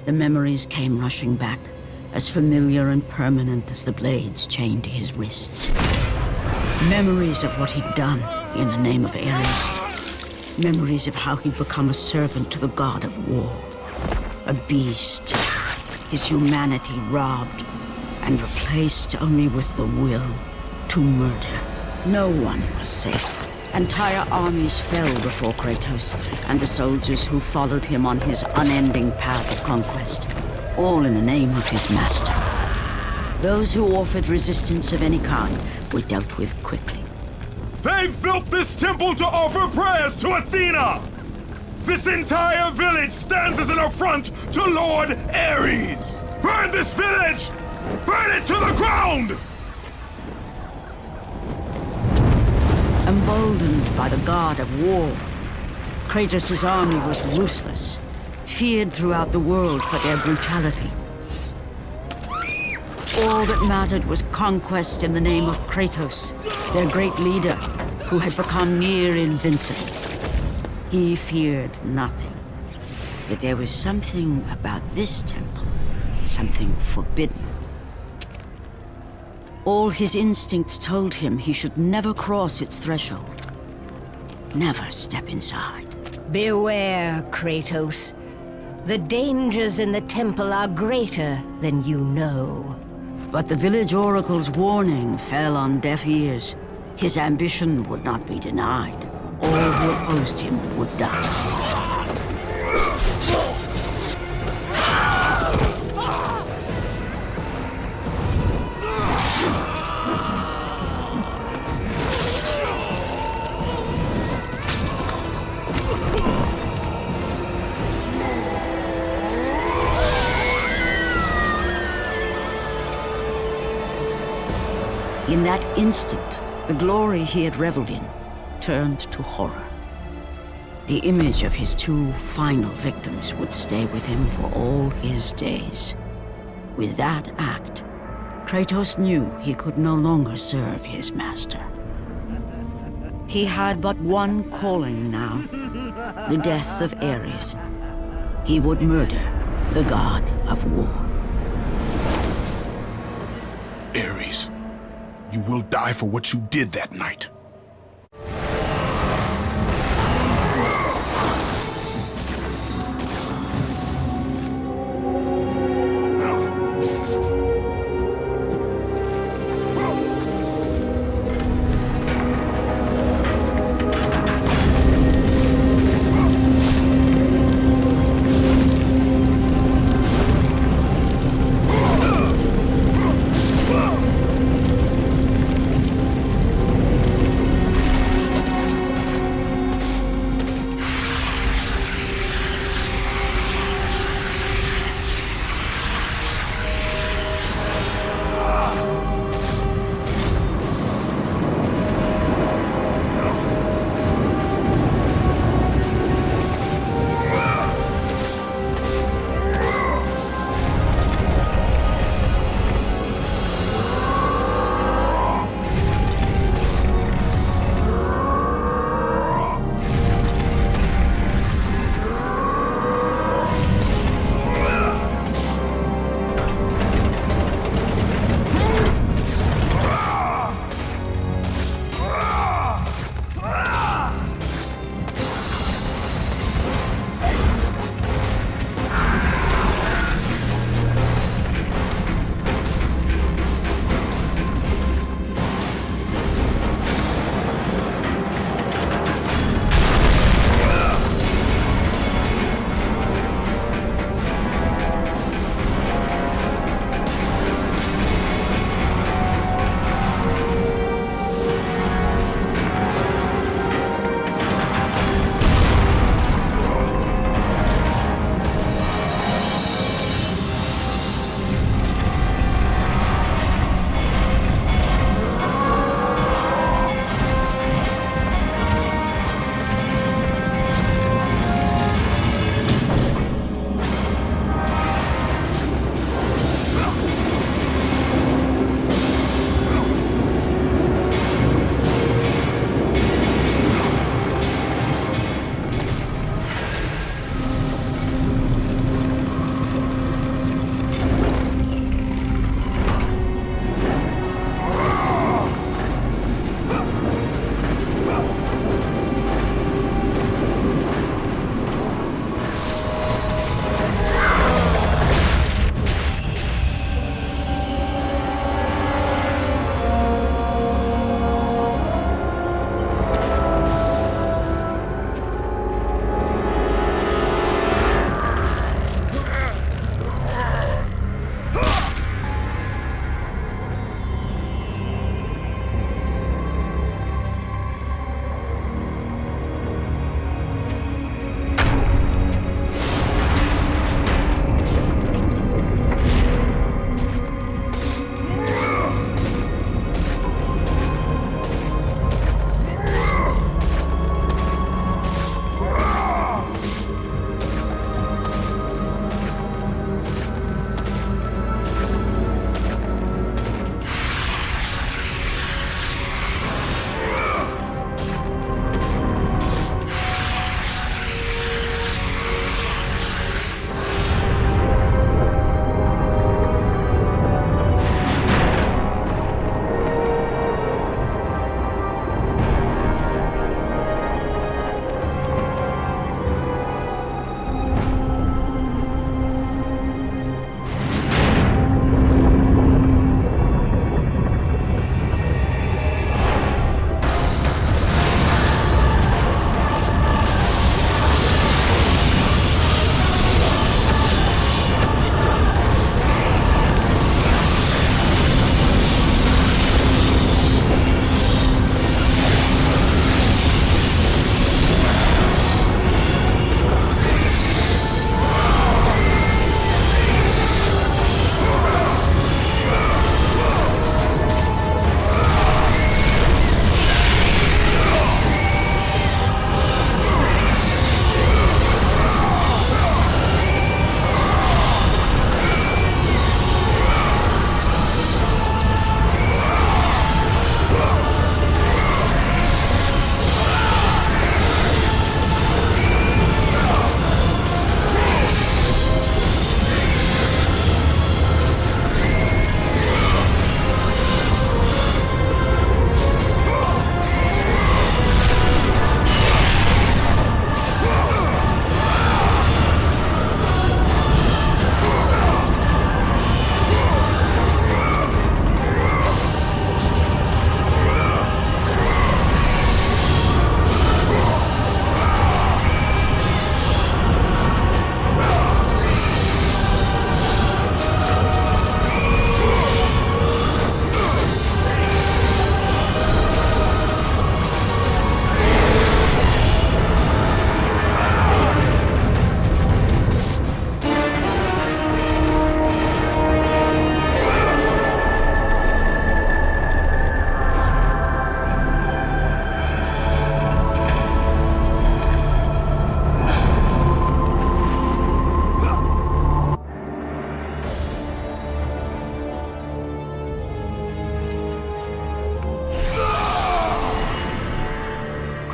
the memories came rushing back, as familiar and permanent as the blades chained to his wrists. Memories of what he'd done in the name of Ares. Memories of how he'd become a servant to the god of war. A beast, his humanity robbed and replaced only with the will to murder. No one was safe. Entire armies fell before Kratos and the soldiers who followed him on his unending path of conquest, all in the name of his master. Those who offered resistance of any kind were dealt with quickly. They've built this temple to offer prayers to Athena! This entire village stands as an affront to Lord Ares! Burn this village! Burn it to the ground! Emboldened by the god of war, Kratos' army was ruthless, feared throughout the world for their brutality. All that mattered was conquest in the name of Kratos, their great leader, who had become near invincible. He feared nothing. But there was something about this temple, something forbidden. All his instincts told him he should never cross its threshold. Never step inside. Beware, Kratos. The dangers in the temple are greater than you know. But the village oracle's warning fell on deaf ears. His ambition would not be denied. All who opposed him would die. In that instant, the glory he had reveled in turned to horror. The image of his two final victims would stay with him for all his days. With that act, Kratos knew he could no longer serve his master. He had but one calling now, the death of Ares. He would murder the god of war. Ares, you will die for what you did that night.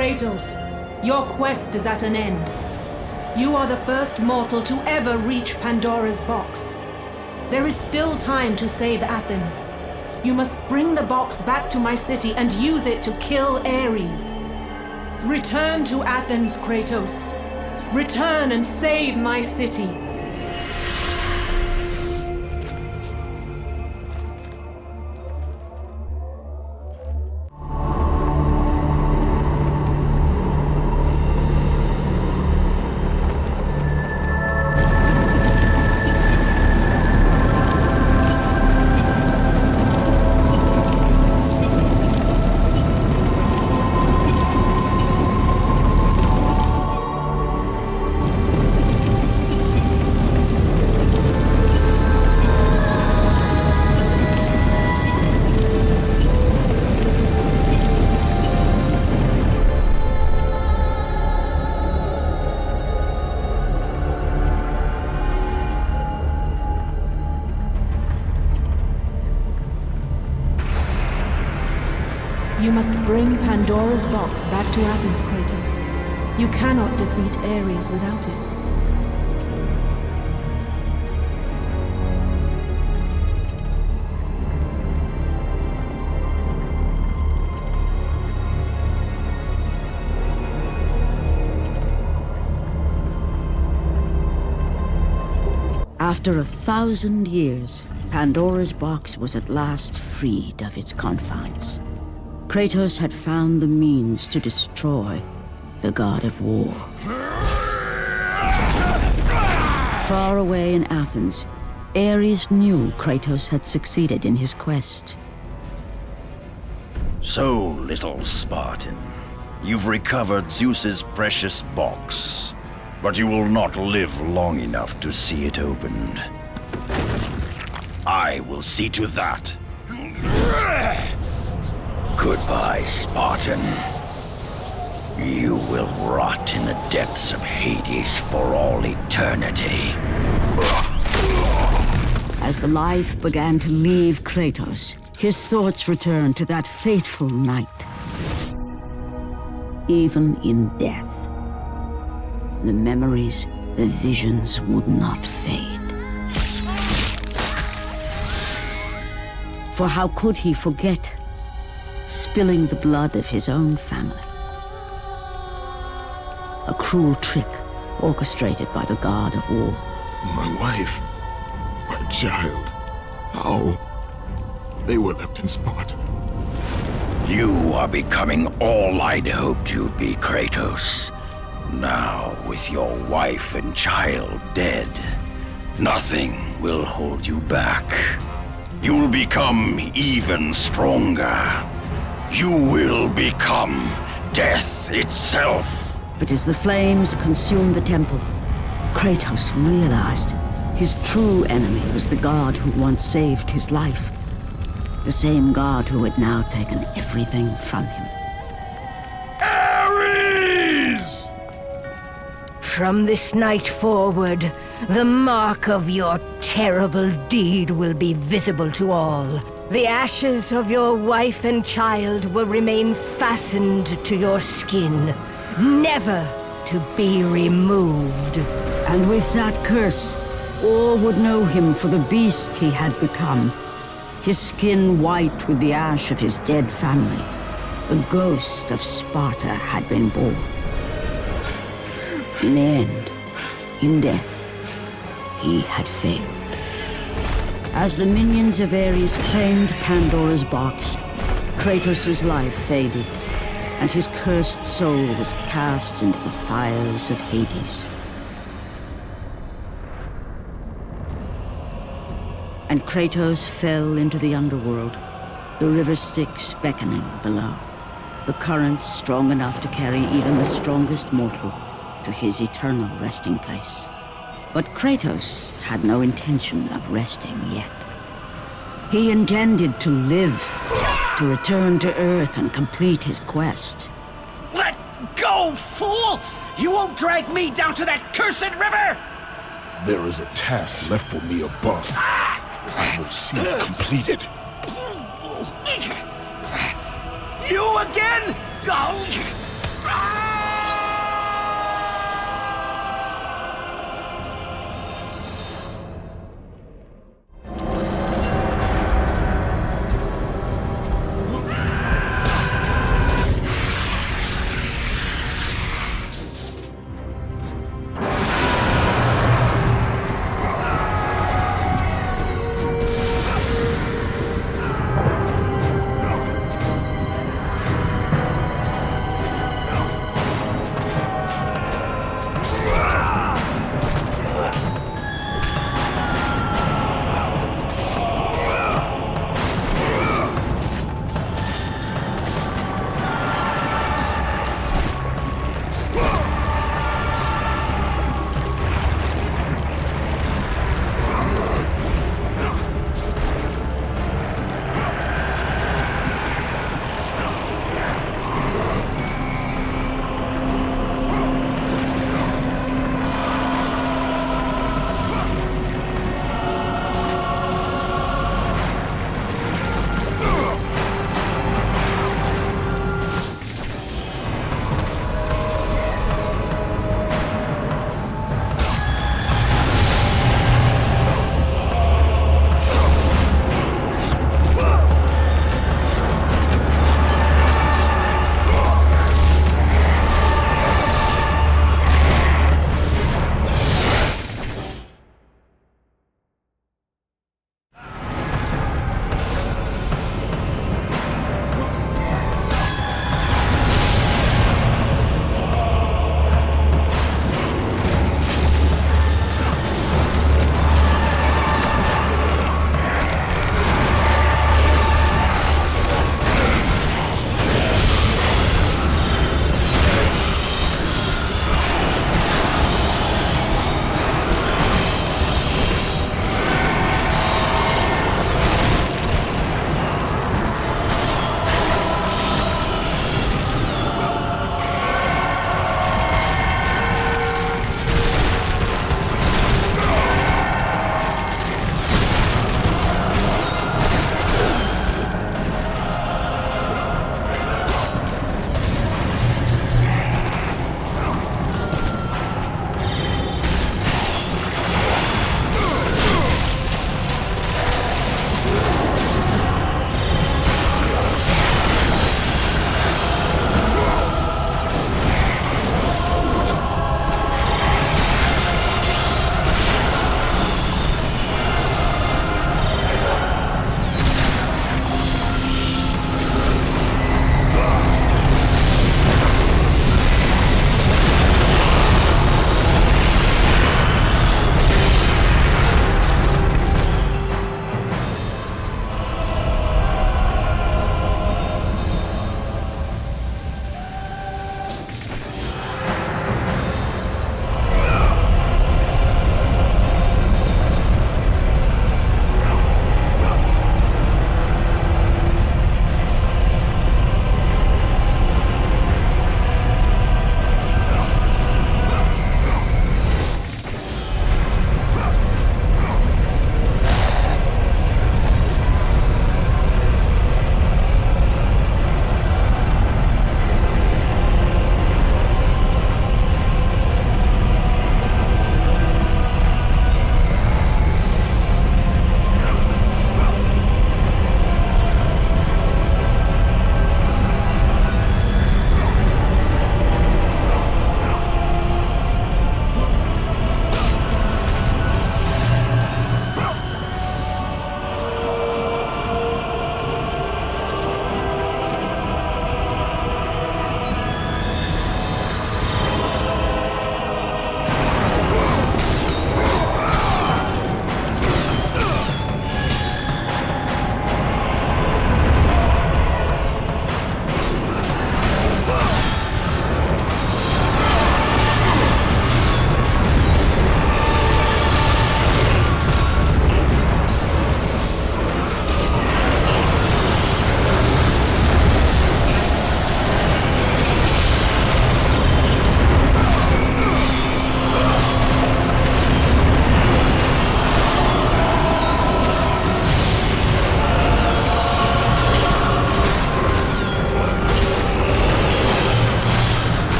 Kratos, your quest is at an end. You are the first mortal to ever reach Pandora's box. There is still time to save Athens. You must bring the box back to my city and use it to kill Ares. Return to Athens, Kratos. Return and save my city. You must bring Pandora's box back to Athens, Kratos. You cannot defeat Ares without it. After 1,000 years, Pandora's box was at last freed of its confines. Kratos had found the means to destroy the god of war. Far away in Athens, Ares knew Kratos had succeeded in his quest. So, little Spartan, you've recovered Zeus's precious box, but you will not live long enough to see it opened. I will see to that. Goodbye, Spartan. You will rot in the depths of Hades for all eternity. As the life began to leave Kratos, his thoughts returned to that fateful night. Even in death, the memories, the visions would not fade. For how could he forget spilling the blood of his own family? A cruel trick orchestrated by the god of war. My wife, my child, how? They were left in Sparta. You are becoming all I'd hoped you'd be, Kratos. Now, with your wife and child dead, nothing will hold you back. You'll become even stronger. You will become death itself. But as the flames consumed the temple, Kratos realized his true enemy was the god who once saved his life. The same god who had now taken everything from him. Ares! From this night forward, the mark of your terrible deed will be visible to all. The ashes of your wife and child will remain fastened to your skin, never to be removed. And with that curse, all would know him for the beast he had become. His skin white with the ash of his dead family. The ghost of Sparta had been born. In the end, in death, he had failed. As the minions of Ares claimed Pandora's box, Kratos' life faded, and his cursed soul was cast into the fires of Hades. And Kratos fell into the Underworld, the river Styx beckoning below, the currents strong enough to carry even the strongest mortal to his eternal resting place. But Kratos had no intention of resting yet. He intended to live, to return to Earth and complete his quest. Let go, fool! You won't drag me down to that cursed river! There is a task left for me above. I will see it completed. You again? Oh.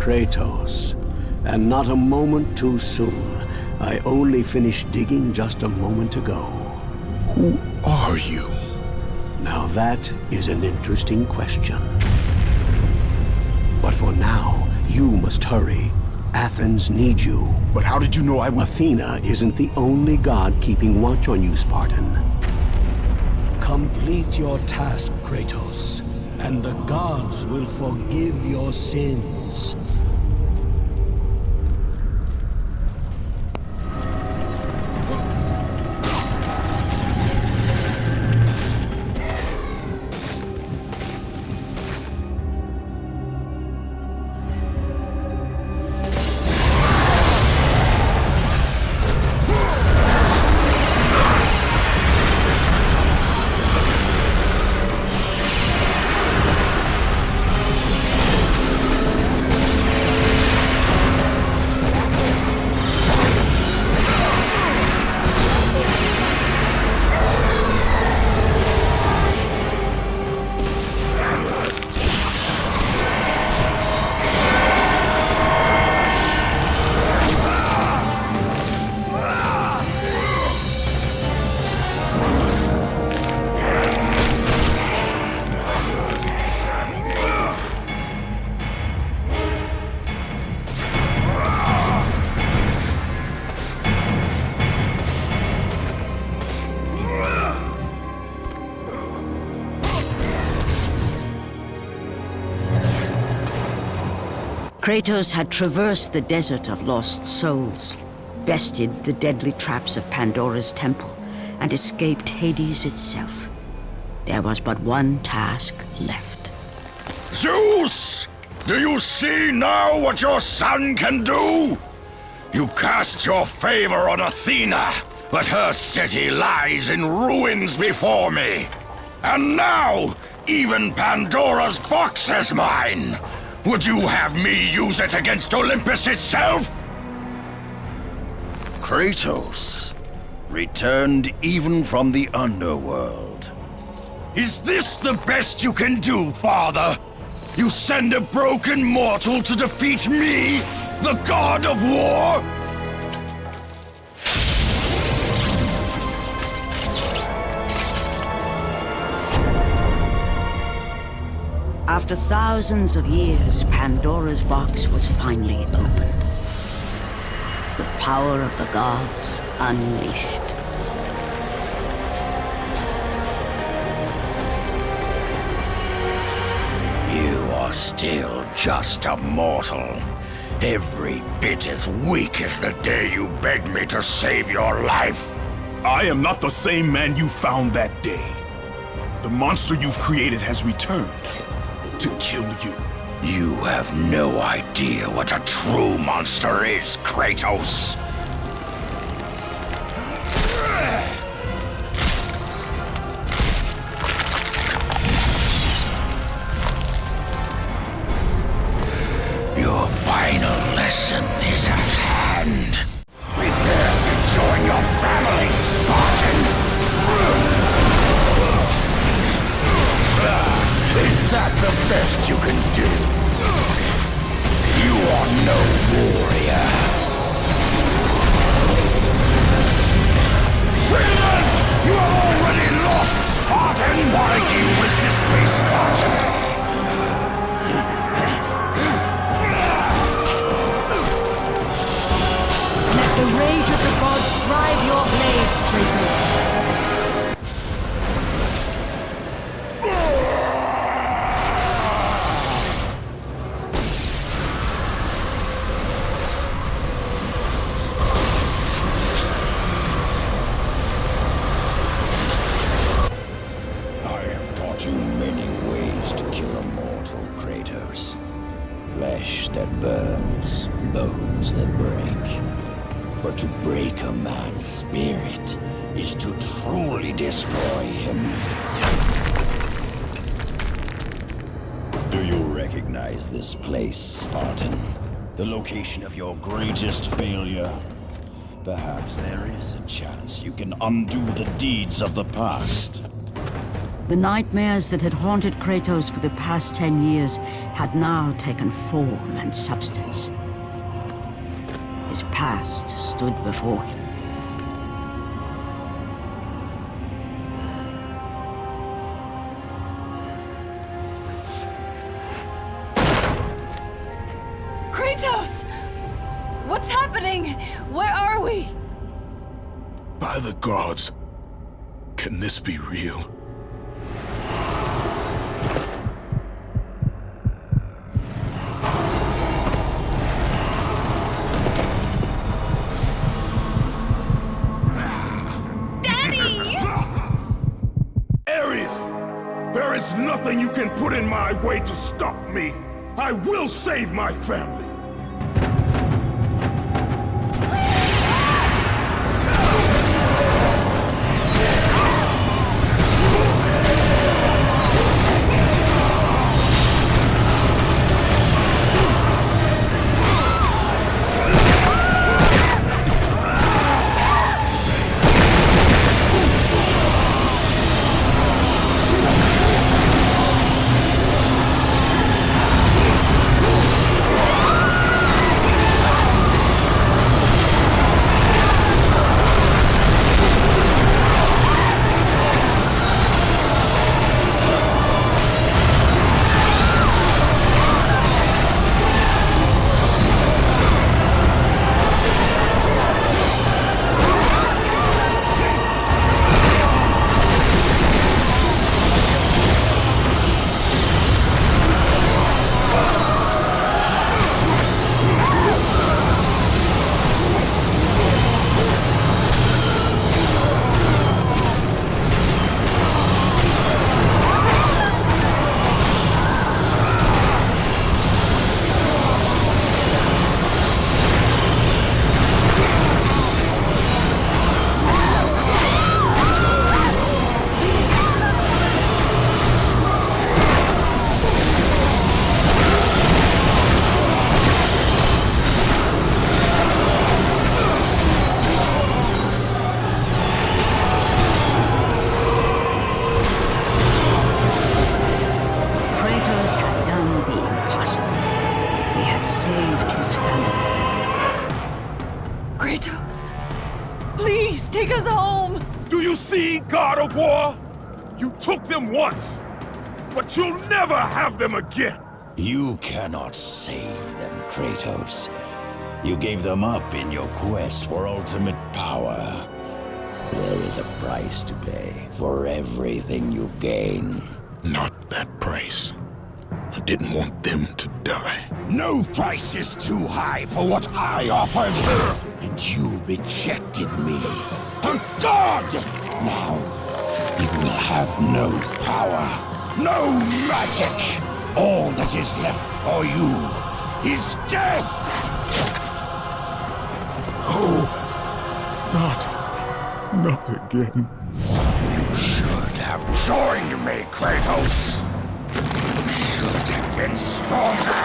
Kratos, and not a moment too soon. I only finished digging just a moment ago. Who are you? Now that is an interesting question. But for now, you must hurry. Athens needs you. But how did you know I would... Athena isn't the only god keeping watch on you, Spartan. Complete your task, Kratos, and the gods will forgive your sins. Kratos had traversed the desert of lost souls, bested the deadly traps of Pandora's temple, and escaped Hades itself. There was but one task left. Zeus! Do you see now what your son can do? You cast your favor on Athena, but her city lies in ruins before me. And now, even Pandora's box is mine! Would you have me use it against Olympus itself? Kratos, returned even from the Underworld. Is this the best you can do, Father? You send a broken mortal to defeat me, the god of war? After thousands of years, Pandora's box was finally opened. The power of the gods unleashed. You are still just a mortal. Every bit as weak as the day you begged me to save your life. I am not the same man you found that day. The monster you've created has returned to kill you. You have no idea what a true monster is, Kratos. Your final lesson is at hand. Prepare to join your family, Spartan! Is that the best you can do? You are no warrior. Brilliant! You have already lost, Spartan! Why do you resist me, Spartan? Let the rage of the gods drive your blades, Kratos. Flesh that burns, bones that break. But to break a man's spirit is to truly destroy him. Do you recognize this place, Spartan? The location of your greatest failure? Perhaps there is a chance you can undo the deeds of the past. The nightmares that had haunted Kratos for the past 10 years had now taken form and substance. His past stood before him. Kratos! What's happening? Where are we? By the gods, can this be real? There is nothing you can put in my way to stop me. I will save my family. God of War? You took them once, but you'll never have them again! You cannot save them, Kratos. You gave them up in your quest for ultimate power. There is a price to pay for everything you gain. Not that price. I didn't want them to die. No price is too high for what I offered. And you rejected me. A god! Now, you will have no power, no magic. All that is left for you is death! Oh, not again. You should have joined me, Kratos. You should have been stronger.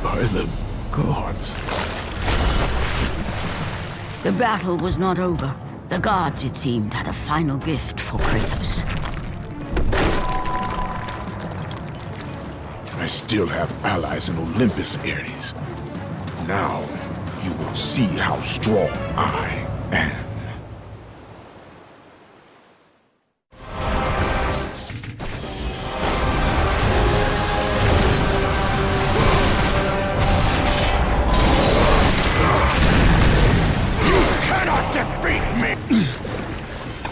By the gods. The battle was not over. The gods, it seemed, had a final gift for Kratos. I still have allies in Olympus, Ares. Now, you will see how strong I am.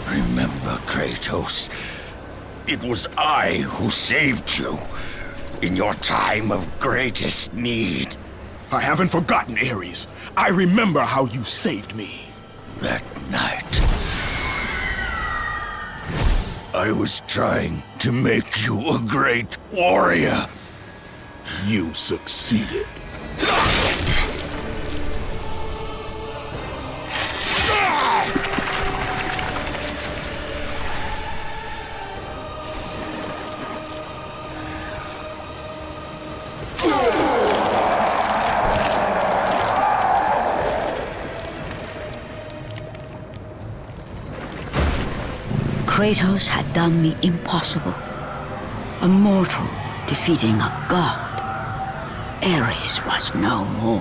Remember, Kratos, it was I who saved you in your time of greatest need. I haven't forgotten, Ares. I remember how you saved me. That night, I was trying to make you a great warrior. You succeeded. Kratos had done the impossible. A mortal defeating a god. Ares was no more.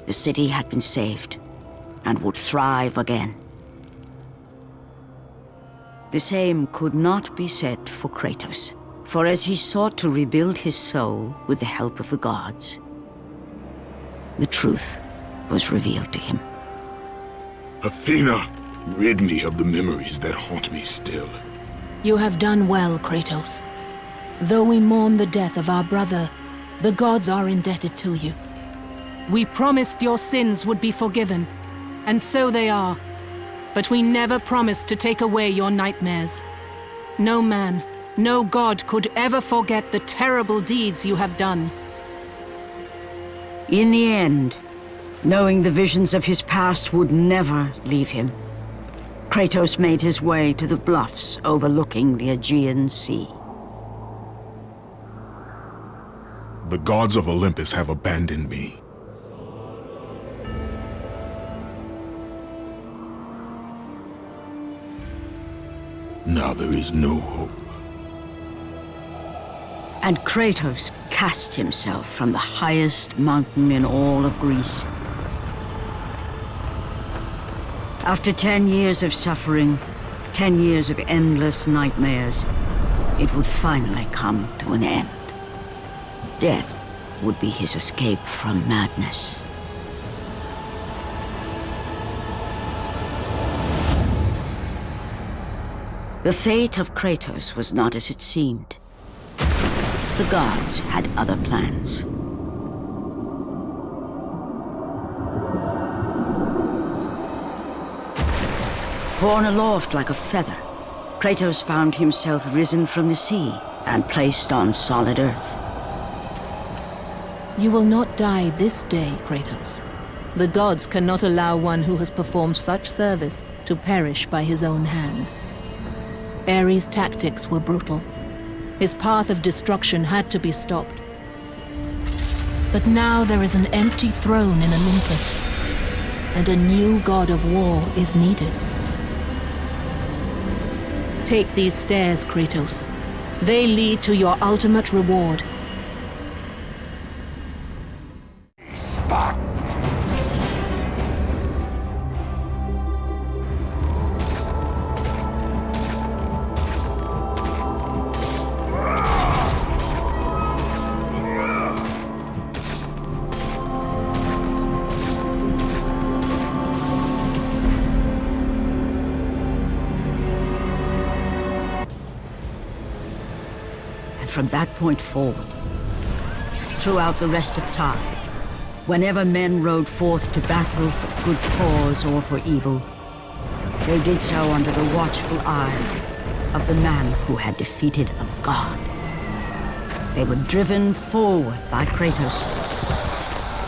The city had been saved and would thrive again. The same could not be said for Kratos, for as he sought to rebuild his soul with the help of the gods, the truth was revealed to him. Athena, rid me of the memories that haunt me still. You have done well, Kratos. Though we mourn the death of our brother, the gods are indebted to you. We promised your sins would be forgiven, and so they are. But we never promised to take away your nightmares. No man, no god could ever forget the terrible deeds you have done. In the end, knowing the visions of his past would never leave him, Kratos made his way to the bluffs overlooking the Aegean Sea. The gods of Olympus have abandoned me. Now there is no hope. And Kratos cast himself from the highest mountain in all of Greece. After 10 years of suffering, 10 years of endless nightmares, it would finally come to an end. Death would be his escape from madness. The fate of Kratos was not as it seemed. The gods had other plans. Borne aloft like a feather, Kratos found himself risen from the sea and placed on solid earth. You will not die this day, Kratos. The gods cannot allow one who has performed such service to perish by his own hand. Ares' tactics were brutal. His path of destruction had to be stopped. But now there is an empty throne in Olympus, and a new god of war is needed. Take these stairs, Kratos. They lead to your ultimate reward. From that point forward, throughout the rest of time, whenever men rode forth to battle for good cause or for evil, they did so under the watchful eye of the man who had defeated a god. They were driven forward by Kratos,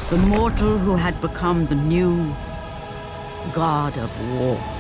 the mortal who had become the new god of war.